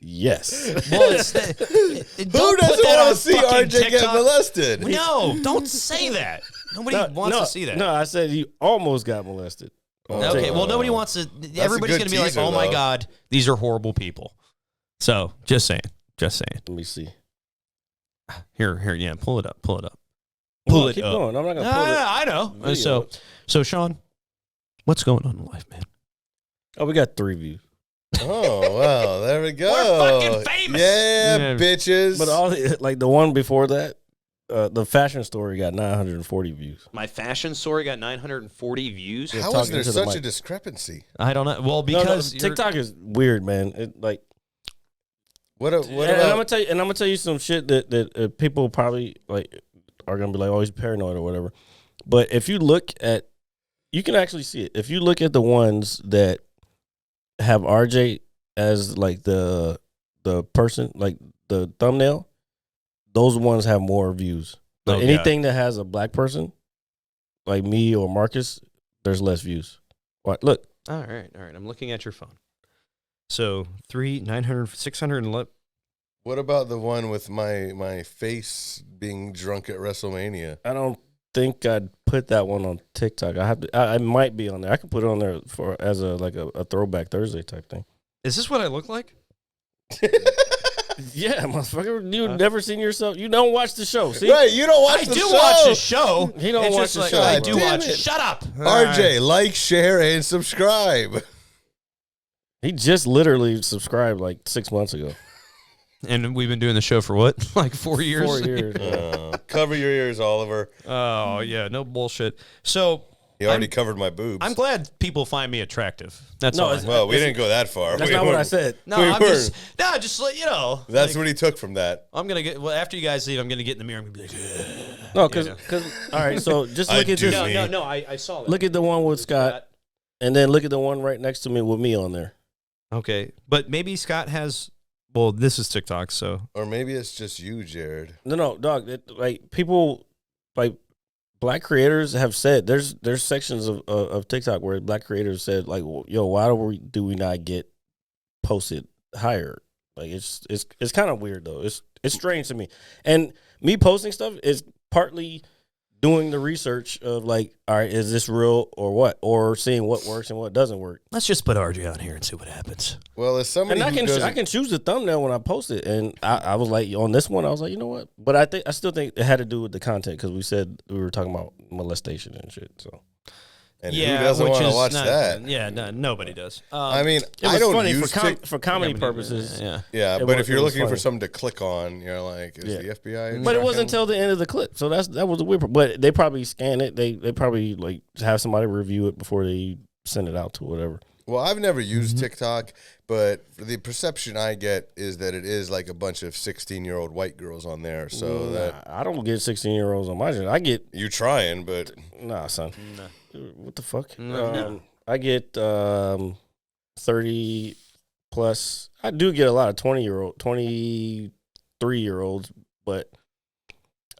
Yes.
Well, it's
Who doesn't want to see RJ get molested?
No, don't say that. Nobody wants to see that.
No, I said you almost got molested.
Okay, well, nobody wants to. Everybody's
good
going to be like,
teaser,
oh my
though.
God, these are horrible people. So, just saying.
Let me see.
Here, yeah, pull it up. Pull
No,
it
keep
up.
going. I'm not gonna pull it.
I know.
Video.
So, Shawn, what's going on in life, man?
Oh, we got 3 views.
Oh, wow. There we go.
We're fucking famous.
Yeah, bitches.
But all the one before that, the fashion story got 940 views.
My fashion story got 940 views.
How is
talking
there
to the
such a
mic.
discrepancy?
I don't know. Well,
No,
because
TikTok is weird, man. It like
What
and I'm
about
gonna tell you some shit that people probably like are gonna be like always paranoid or whatever. But if you look at, you can actually see it. If you look at the ones that have RJ as like the person, like the thumbnail, those ones have more views. But
Oh,
anything that has a black person, like me or Marcus, there's less views. What? Look,
All right. I'm looking at your phone. So 611.
what about the one with my face being drunk at WrestleMania?
I don't think I'd put that one on TikTok. I have to. I might be on there. I could put it on there as a throwback Thursday type thing.
Is this what I look like?
Yeah, motherfucker. You never seen yourself. You don't watch the show. See,
Right, you don't watch
I
the
do
show.
watch the show.
He don't
It's
watch
just
the
like,
show.
I do
Damn
watch.
it.
Shut up,
RJ, like, share, and subscribe.
he just literally subscribed like 6 months ago.
And we've been doing the show for what, like 4 years?
4 years.
Cover your ears, Oliver.
Oh yeah, no bullshit. So
He already covered my boobs.
I'm glad people find me attractive. That's
No,
all.
it's-
Well, we didn't go that far.
That's
We
not what
weren't-
I said.
No,
we
I'm
weren't.
just like, you know.
That's
like,
what he took from that.
I'm gonna get. Well, after you guys leave, I'm gonna get in the mirror. I'm gonna be like,
No, because
know.
all right. So just
I
look at
do
this.
me.
no. I saw that.
Look at the one with Scott, and then look at the one right next to me with me on there.
Okay, but maybe Scott has. Well, this is TikTok, so
Or maybe it's just you, Jared.
No, dog. Like people, like black creators have said. There's sections of TikTok where black creators said like, "Yo, why do we not get posted higher?" Like it's kind of weird though. It's strange to me. And me posting stuff is partly doing the research of like, all right, is this real or what? Or seeing what works and what doesn't work.
let's just put RJ out here and see what happens.
Well, as somebody
And
who
I can choose the thumbnail when I post it. And I was like, on this one, I was like, you know what? But I still think it had to do with the content because we said we were talking about molestation and shit. So
and who doesn't want to watch that?
Yeah, no, nobody does.
I mean,
it was
I don't
funny
use
for comedy purposes.
Yeah.
Yeah,
It
but
was-
if you're
it was
looking for
funny.
something to click on, you're like, is
Yeah.
the FBI?
But it wasn't
tracking?
until the end of the clip. So that was the weird part. But they probably scan it. They probably like have somebody review it before they send it out to whatever.
Well, I've never used
Mm-hmm.
TikTok, but the perception I get is that it is like a bunch of 16-year-old white girls on there. So that
I don't get 16-year-olds on my shit. I get
you trying, but
nah, son. What the fuck?
No.
I get 30 plus. I do get a lot of 23-year-olds, but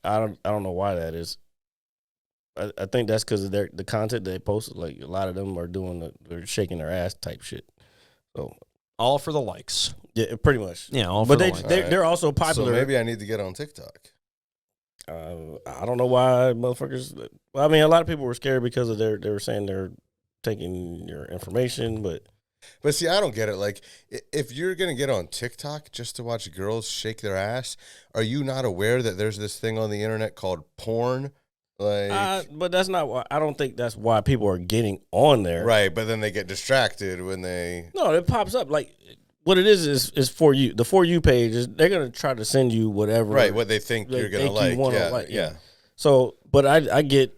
I don't know why that is. I think that's because of the content they posted. Like a lot of them are they're shaking their ass type shit. So
All for the likes.
yeah, pretty much.
Yeah, all for
But
the
they
likes.
they're also
so
popular.
maybe I need to get on TikTok.
I don't know why motherfuckers. Well, I mean, a lot of people were scared because of they were saying they're taking your information, but
But see, I don't get it. Like, if you're going to get on TikTok just to watch girls shake their ass, are you not aware that there's this thing on the internet called porn? Like,
but that's not why. I don't think that's why people are getting on there.
right, but then they get distracted when they...
No, it pops up like what it is for you. The For You page is they're gonna try to send you whatever.
Right, what they think you're going to like.
wanna
Yeah,
like,
yeah.
So, but I get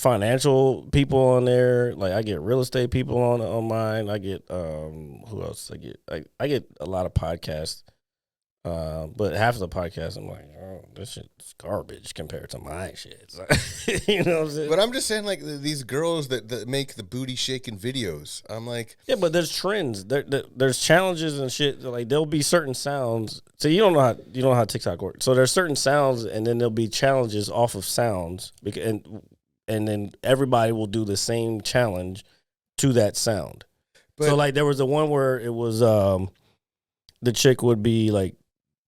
financial people on there. Like I get real estate people on mine. I get who else? I get a lot of podcasts. But half of the podcast, I'm like, oh, this shit's garbage compared to my shit. So, you know what I'm saying?
But I'm just saying, like, these girls that make the booty shaking videos. I'm like,
yeah, but there's trends. There's challenges and shit. Like there'll be certain sounds. So you don't know how TikTok works. So there's certain sounds, and then there'll be challenges off of sounds, and then everybody will do the same challenge to that sound.
But,
so like there was the one where it was the chick would be like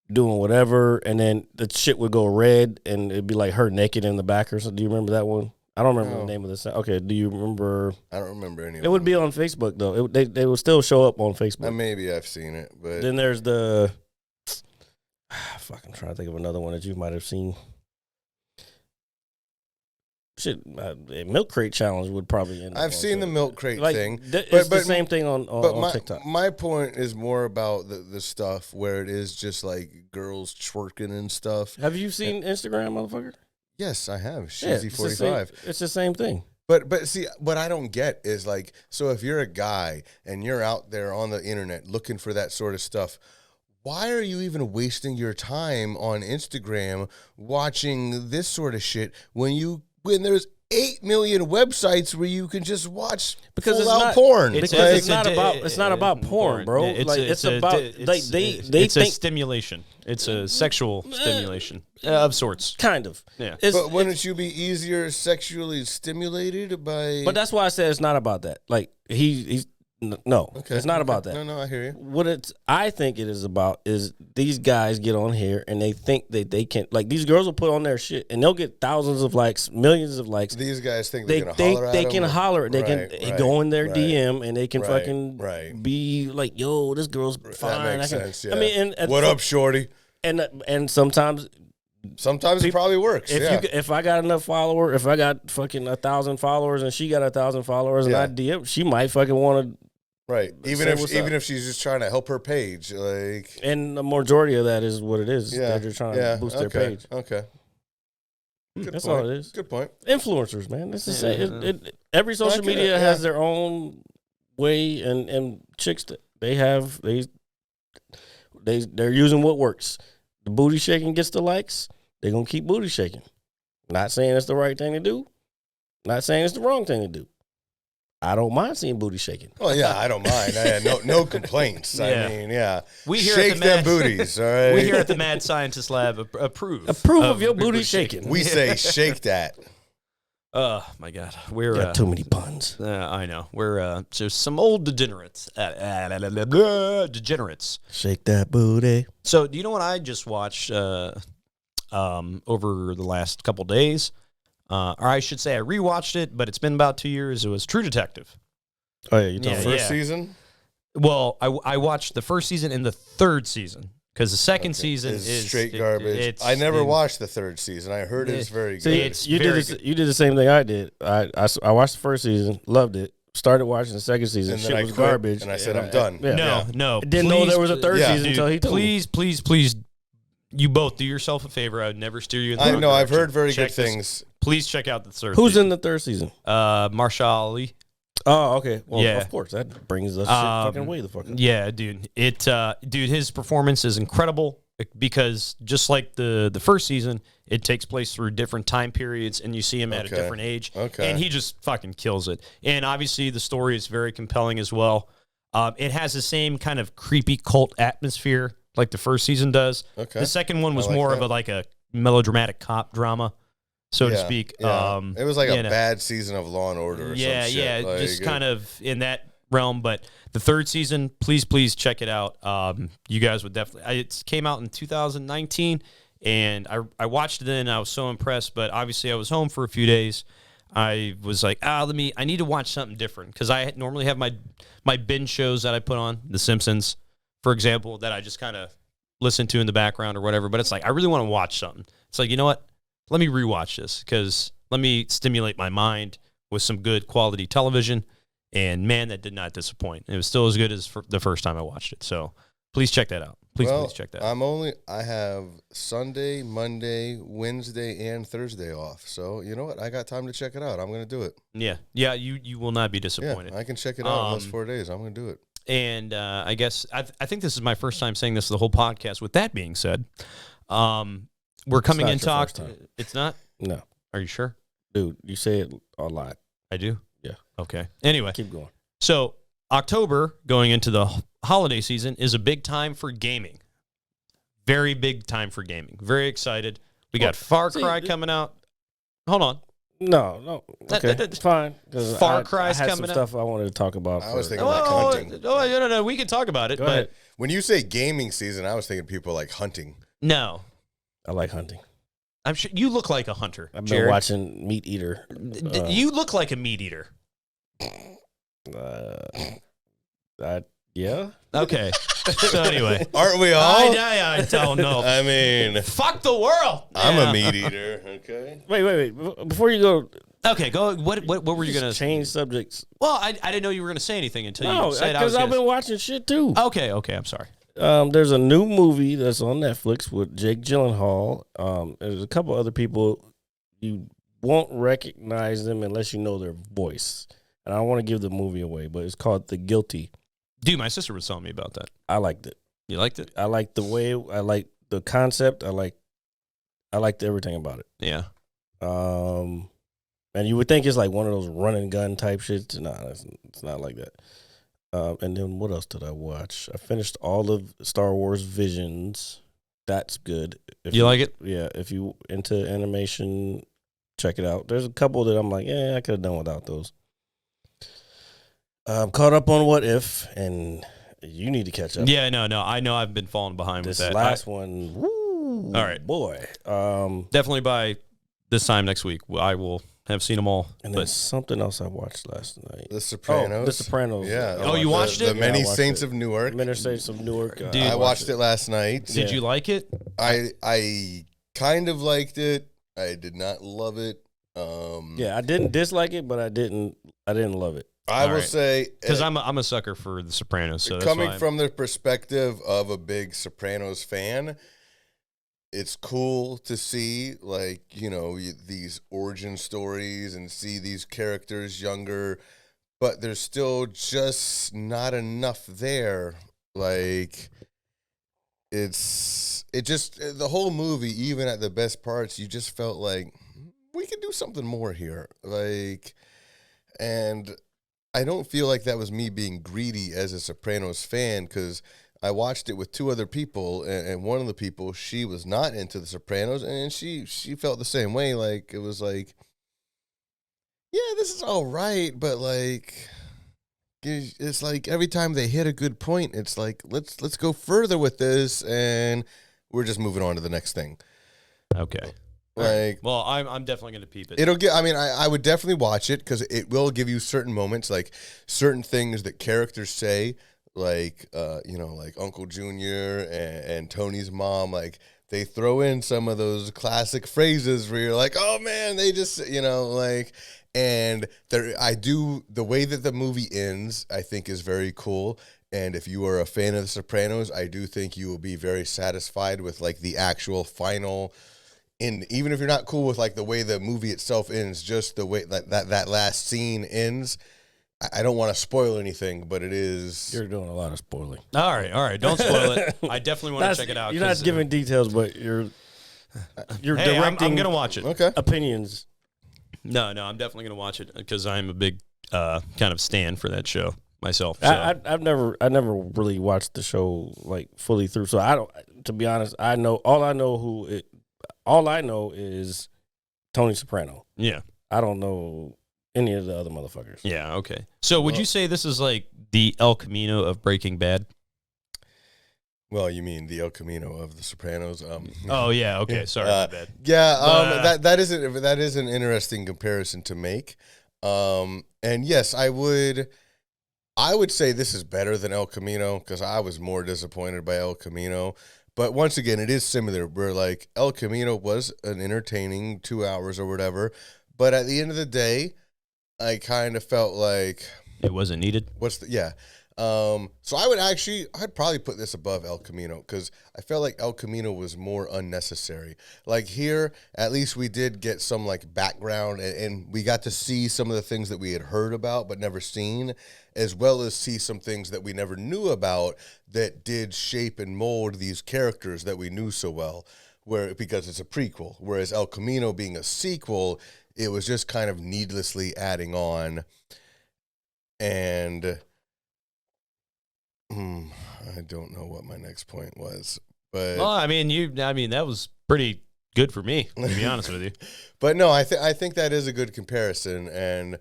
doing whatever, and then the shit would go red, and it'd be like her naked in the back or something. Do you remember that one? I don't remember the name of the sound. Okay, do you remember?
I don't remember any of
it. Would be on Facebook though. They will still show up on Facebook.
Maybe I've seen it, but
then there's the fuck. I'm trying to think of another one that you might have seen. Shit, milk crate challenge would probably end.
I've seen the milk crate thing.
It's the same thing on TikTok.
My point is more about the stuff where it is just like girls twerking and stuff.
Have you seen Instagram, motherfucker?
Yes, I have. Shizzy45.
It's the same thing.
But see, what I don't get is like, so if you're a guy and you're out there on the internet looking for that sort of stuff, why are you even wasting your time on Instagram watching this sort of shit when there's 8 million websites where you can just watch full-out porn?
It's not about porn, bro. It's a
stimulation. It's a sexual stimulation of sorts.
Kind of.
Yeah.
But wouldn't you be easier sexually stimulated by?
But that's why I said it's not about that. Like he's no, it's not about that.
No, I hear you.
What I think it is about is these guys get on here and they think that they can, like these girls will put on their shit and they'll get thousands of likes, millions of likes.
These guys think
they
can
think
holler
they
at
can
them.
holler. They
Right,
can go in their DM and they can
right,
fucking
right.
be like, yo, this girl's fine.
That makes sense. Yeah.
I mean, and
what up, shorty?
And sometimes
it probably works.
If I got enough followers, if I got fucking 1,000 followers and she got 1,000 followers and I DM, she might fucking want to.
Right. Even if she's just trying to help her page, like,
and the majority of that is what it is. They're just trying to boost their page.
Okay.
That's all it is.
Good point.
Influencers, man. This is every social media has their own way, and chicks they're using what works. The booty shaking gets the likes. They're gonna keep booty shaking. Not saying it's the right thing to do. Not saying it's the wrong thing to do. I don't mind seeing booty shaking.
Oh yeah, I don't mind. I had no complaints.
Yeah.
I mean, yeah,
we here
shake
at the
them booties. All right,
we here at the Mad Scientist Lab approve
of your booty shaking.
We say shake that.
Oh my God, we're
got too many puns.
I know. We're just some old degenerates. Degenerates.
Shake that booty.
So, do you know what I just watched over the last couple days? Or I should say I rewatched it, but it's been about 2 years. It was True Detective.
Oh, yeah, you talking
first season?
Well, I watched the first season and the third season because the second season is
straight garbage. I never watched the third season. I heard it's very good.
You did the same thing I did. I watched the first season, loved it. Started watching the second season.
And
shit
then
was garbage.
And I said, I'm done.
No.
Didn't know there was a third season until he told me.
Please, you both do yourself a favor. I would never steer you in the wrong
I know. I've
direction.
heard very
Check
good things.
Please check out the third
Who's
season.
in the third season?
Marshall Ali.
Oh, okay. Well,
Yeah.
of course. That brings us shit fucking way the fuck up.
Yeah, dude. Dude, his performance is incredible because just like the first season, it takes place through different time periods and you see him at a different age.
Okay.
And he just fucking kills it. And obviously the story is very compelling as well. It has the same kind of creepy cult atmosphere like the first season does.
Okay.
The second one was
like
more
that.
of a melodramatic cop drama, so to speak.
Yeah. It was like a bad season of Law and Order or some shit.
Yeah,
like,
just kind of in that realm. But the third season, please check it out. You guys would definitely. It came out in 2019, and I watched it and I was so impressed. But obviously, I was home for a few days. I was like, I need to watch something different because I normally have my binge shows that I put on, The Simpsons, for example, that I just kind of listen to in the background or whatever. But it's like I really want to watch something. It's like, you know what? Let me rewatch this because let me stimulate my mind with some good quality television. And man, that did not disappoint. It was still as good as the first time I watched it. So please check that out. please check that.
I have Sunday, Monday, Wednesday, and Thursday off. So you know what? I got time to check it out. I'm going to do it.
Yeah. You will not be disappointed.
Yeah, I can check it out in those 4 days. I'm going to do it.
And I guess I think this is my first time saying this the whole podcast. With that being said, we're coming in talk. It's not?
No.
Are you sure?
Dude, you say it a lot.
I do?
Yeah.
Okay. Anyway.
Keep going.
So October, going into the holiday season, is a big time for gaming. Very big time for gaming. Very excited. We got Far Cry coming out. Hold on.
No. Okay, it's fine.
Far Cry's
I had
coming
some stuff I wanted to talk about.
I was thinking like hunting.
No. We can talk about it.
Go ahead.
When you say gaming season, I was thinking people like hunting.
No.
I like hunting.
I'm sure you look like a hunter.
I've been
Jared.
watching Meat Eater.
You look like a meat eater.
Yeah.
Okay. So anyway,
aren't we all?
I don't know.
I mean,
fuck the world.
I'm a meat eater. Okay.
Wait. Before you go.
Okay, go. What were you gonna
change subjects?
Well, I didn't know you were gonna say anything until you said I was.
Because I've been watching shit too.
Okay. I'm sorry.
There's a new movie that's on Netflix with Jake Gyllenhaal. There's a couple other people. You won't recognize them unless you know their voice. And I don't want to give the movie away, but it's called The Guilty.
Dude, my sister was telling me about that.
I liked it.
You liked it?
I liked the way. I liked the concept. I liked everything about it.
Yeah.
And you would think it's like one of those run and gun type shits. No, it's not like that. And then what else did I watch? I finished all of Star Wars Visions. That's good. If
you like it?
Yeah. If you into animation, check it out. There's a couple that I'm like, I could have done without those. I'm caught up on What If, and you need to catch up.
Yeah, no. I know I've been falling behind with that.
This last one, woo,
all right,
boy.
Definitely by this time next week, I will have seen them all.
And there's something else I watched last night.
The Sopranos.
The Sopranos.
Yeah.
You watched it?
The Many Saints of Newark.
Many Saints of Newark.
Dude,
I watched it last night.
Did you like it?
I kind of liked it. I did not love it.
I didn't dislike it, but I didn't love it.
I will say,
because I'm a sucker for The Sopranos. So
coming from the perspective of a big Sopranos fan, it's cool to see these origin stories and see these characters younger, but there's still just not enough there. Like the whole movie, even at the best parts, you just felt like we could do something more here. And I don't feel like that was me being greedy as a Sopranos fan, because I watched it with two other people, and one of the people, she was not into The Sopranos, and she felt the same way. Like, it was like, yeah, this is all right, but it's like every time they hit a good point, it's like, let's go further with this, and we're just moving on to the next thing.
Okay.
Well,
I'm definitely going to peep it.
I would definitely watch it, because it will give you certain moments, like certain things that characters say, like Uncle Junior and Tony's mom, like they throw in some of those classic phrases where you're like, oh man, they just, and the way that the movie ends, I think is very cool. And if you are a fan of The Sopranos, I do think you will be very satisfied with the actual final. And even if you're not cool with the way the movie itself ends, just the way that last scene ends, I don't want to spoil anything, but it is.
You're doing a lot of spoiling.
All right. Don't spoil it. I definitely want to check it out.
You're not giving details, but you're directing.
I'm going to watch it.
Okay.
Opinions.
No, I'm definitely going to watch it, because I'm a big kind of stan for that show myself. So.
I never really watched the show fully through, so I don't. To be honest, all I know is Tony Soprano.
Yeah.
I don't know any of the other motherfuckers.
Yeah, okay. So would you say this is the El Camino of Breaking Bad?
Well, you mean the El Camino of The Sopranos?
Oh, yeah, okay. Sorry, my bad.
Yeah, that is an interesting comparison to make. And yes, I would say this is better than El Camino, because I was more disappointed by El Camino. But once again, it is similar, where El Camino was an entertaining 2 hours or whatever. But at the end of the day, I kind of felt like
it wasn't needed.
So I'd probably put this above El Camino because I felt like El Camino was more unnecessary. Like here, at least we did get some like background and we got to see some of the things that we had heard about but never seen, as well as see some things that we never knew about that did shape and mold these characters that we knew so well. Because it's a prequel, whereas El Camino being a sequel, it was just kind of needlessly adding on. And I don't know what my next point was, but
well, I mean, that was pretty good for me, to be honest with you.
But no, I think that is a good comparison, and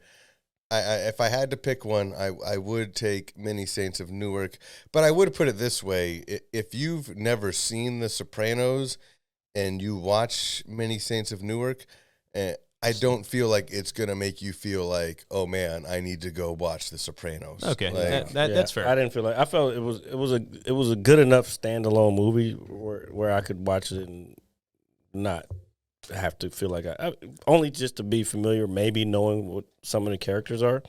if I had to pick one, I would take Many Saints of Newark. But I would put it this way: if you've never seen The Sopranos and you watch Many Saints of Newark, I don't feel like it's gonna make you feel like, oh man, I need to go watch The Sopranos.
Okay,
like,
that's fair.
I didn't feel like I felt it was a good enough standalone movie where I could watch it and not have to feel like I only just to be familiar, maybe knowing what some of the characters are.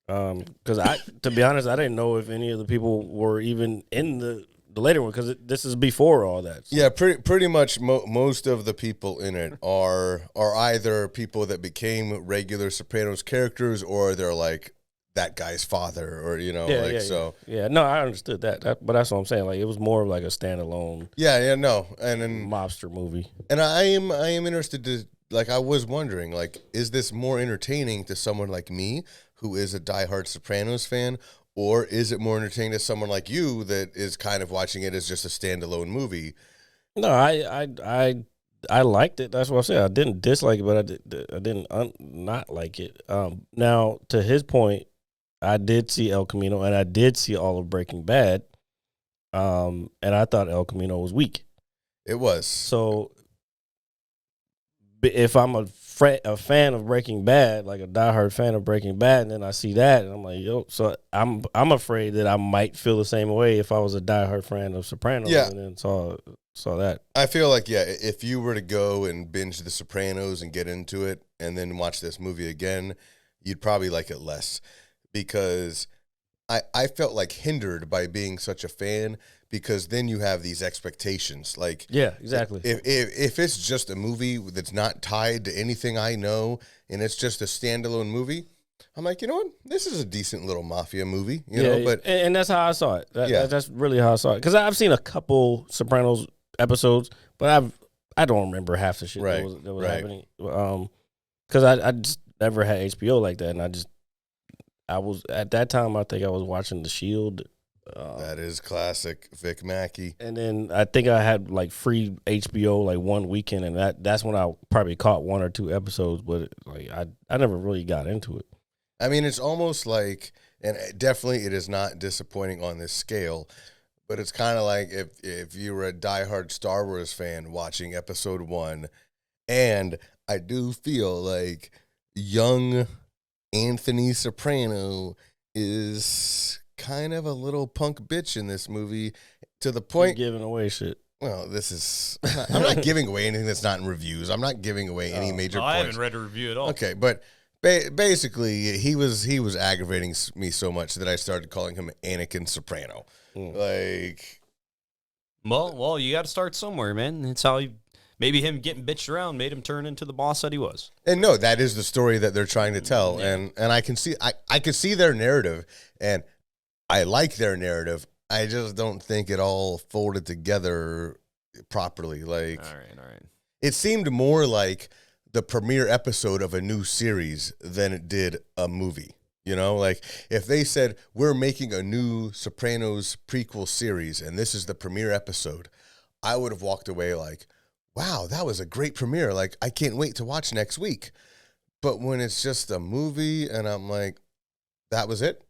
Because to be honest, I didn't know if any of the people were even in the later one because this is before all that. So.
Yeah, pretty much most of the people in it are either people that became regular Sopranos characters or they're like that guy's father or
No, I understood that, but that's what I'm saying. Like it was more of like a standalone.
And
mobster movie.
And I am interested to like I was wondering like is this more entertaining to someone like me who is a diehard Sopranos fan? Or is it more entertaining to someone like you that is kind of watching it as just a standalone movie?
No, I liked it. That's what I said. I didn't dislike it, but I didn't not like it. Now, to his point, I did see El Camino, and I did see all of Breaking Bad, and I thought El Camino was weak.
It was.
So, if I'm a fan of Breaking Bad, like a diehard fan of Breaking Bad, and then I see that, and I'm like, yo. So I'm afraid that I might feel the same way if I was a diehard fan of Sopranos, and then saw that.
I feel like if you were to go and binge The Sopranos and get into it, and then watch this movie again, you'd probably like it less because I felt like hindered by being such a fan. Because then you have these expectations, like
exactly.
If it's just a movie that's not tied to anything I know, and it's just a standalone movie, I'm like, you know what, this is a decent little mafia movie, you know. But
and that's how I saw it. That's really how I saw it. Because I've seen a couple Sopranos episodes, but I don't remember half the shit that was happening. Because I just never had HBO like that, and I was at that time. I think I was watching The Shield.
That is classic Vic Mackey.
And then I think I had like free HBO like one weekend, and that's when I probably caught one or two episodes, but like I never really got into it.
I mean, it's almost like, and definitely it is not disappointing on this scale, but it's kind of like if you were a diehard Star Wars fan watching Episode 1, and I do feel like young Anthony Soprano is kind of a little punk bitch in this movie to the point
you're giving away shit.
Well, I'm not giving away anything that's not in reviews. I'm not giving away any major points.
I haven't read a review at all.
Okay, but basically he was aggravating me so much that I started calling him Anakin Soprano. Like,
well, you got to start somewhere, man. That's how maybe him getting bitched around made him turn into the boss that he was.
And no, that is the story that they're trying to tell, and I can see their narrative, and I like their narrative. I just don't think it all folded together properly. Like,
all right.
It seemed more like the premiere episode of a new series than it did a movie. You know, like if they said we're making a new Sopranos prequel series and this is the premiere episode, I would have walked away like, wow, that was a great premiere. Like, I can't wait to watch next week. But when it's just a movie and I'm like, that was it?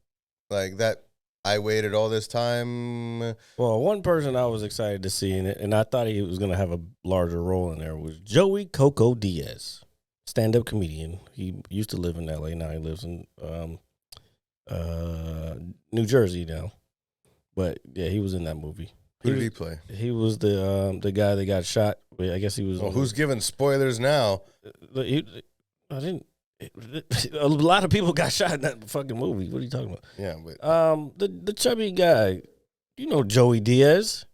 Like that. I waited all this time.
Well, one person I was excited to see in it, and I thought he was going to have a larger role in there, was Joey Coco Diaz, stand-up comedian. He used to live in L.A. Now he lives in New Jersey now. But, yeah, he was in that movie.
Who did he play?
He was the guy that got shot. I guess he was.
Well, who's giving spoilers now?
I didn't. A lot of people got shot in that fucking movie. What are you talking about?
Yeah, but
The chubby guy, you know Joey Diaz.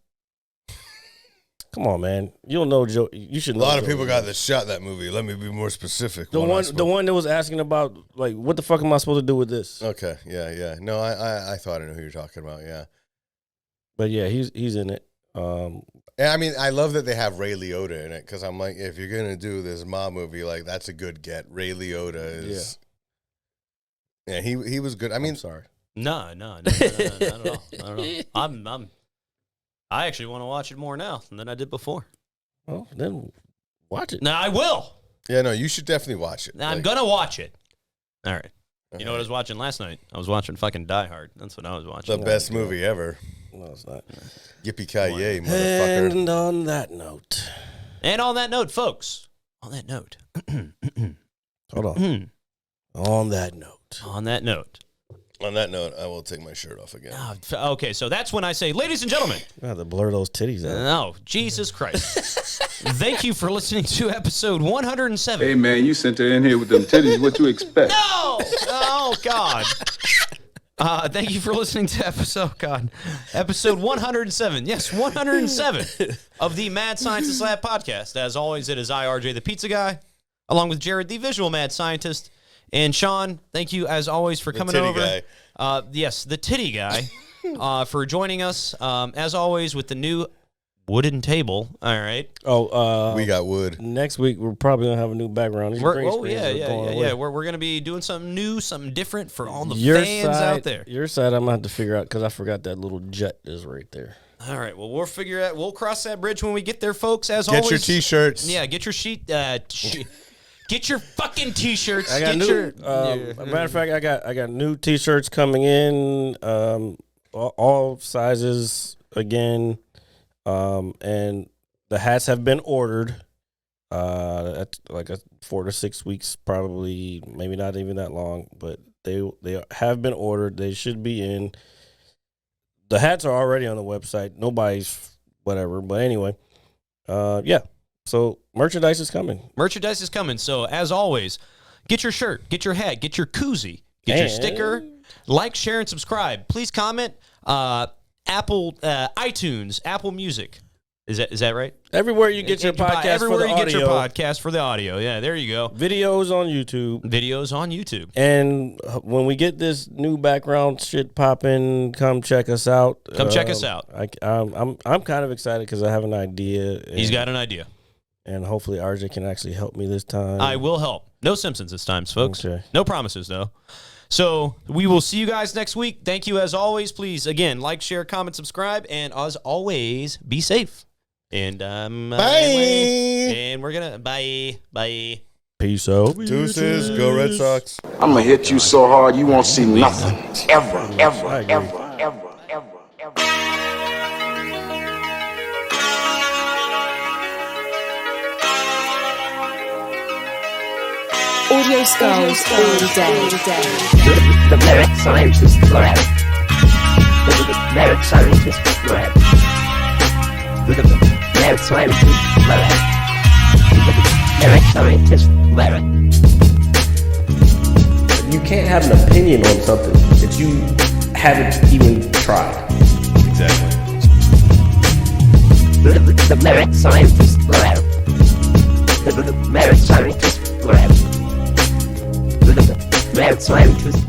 Come on, man. You don't know Joe. You should
a
know.
lot of
Joey
people
Diaz.
got shot in that movie. Let me be more specific.
The one that was asking about like, what the fuck am I supposed to do with this?
Okay, yeah. No, I thought I knew who you're talking about. Yeah,
But yeah, he's in it.
and I mean, I love that they have Ray Liotta in it because I'm like, if you're gonna do this mob movie, like that's a good get. Ray Liotta is. Yeah, he was good. I mean,
I'm sorry.
No, not at all. I actually want to watch it more now than I did before.
Well, then watch it.
No, I will.
Yeah, no, you should definitely watch it.
I'm gonna watch it. All right. You know what I was watching last night? I was watching fucking Die Hard. That's what I was watching.
The best movie ever.
No, it's not.
Yippee-ki-yay, motherfucker.
And on that note,
folks. On that note.
Hold on. On that note.
On that note.
On that note, I will take my shirt off again.
Okay, so that's when I say, ladies and gentlemen.
I have to blur those titties out.
No, Jesus Christ. Thank you for listening to episode 107.
Hey, man, you sent her in here with them titties. What you expect?
No! Oh, God. Thank you for listening to episode 107. Yes, 107 of the Mad Scientist Lab podcast. As always, it is I, RJ, the pizza guy, along with Jared, the visual mad scientist. And Shawn, thank you as always for coming over.
Guy.
Yes, the titty guy, for joining us. As always, with the new wooden table. All right.
We got wood.
Next week we're probably gonna have a new background. These green screens are going away.
We're gonna be doing something new, something different for all the
Your
fans
side,
out there.
Your side, I'm gonna have to figure out because I forgot that little jet is right there.
All right. Well, we'll figure out. We'll cross that bridge when we get there, folks. As
Get
always,
your t-shirts.
Yeah, get your sheet. Get your fucking t-shirts.
I got
get
new.
your.
Matter of fact, I got new t-shirts coming in, all sizes again, and the hats have been ordered. At like 4 to 6 weeks, probably, maybe not even that long, but they have been ordered. They should be in. The hats are already on the website. Nobody's whatever, but anyway, yeah. So merchandise is coming.
Merchandise is coming. So as always, get your shirt, get your hat, get your koozie, get your sticker, like, share, and subscribe. Please comment. iTunes, Apple Music. Is that right?
Everywhere you get your podcast
everywhere
for the
you
audio.
get your podcast for the audio. Yeah, there you go.
Videos on YouTube. And when we get this new background shit popping, come check us out.
Check us out.
I'm kind of excited because I have an idea.
He's got an idea.
And hopefully RJ can actually help me this time.
I will help. No Simpsons this time, folks.
Okay.
No promises, though. So we will see you guys next week. Thank you as always. Please, again, like, share, comment, subscribe, and as always, be safe. And
bye.
And we're gonna bye.
Peace out.
Deuces. Go Red Sox.
I'm gonna hit you so hard you won't see nothing. Ever.
Audio skulls all day.
The Merit Scientist Lab. The Merit Scientist Lab. The Merit Scientist Lab. The Merit Scientist Lab.
You can't have an opinion on something that you haven't even tried.
Exactly.
The Merit Scientist Lab. The Merit Scientist Lab. The Merit Scientist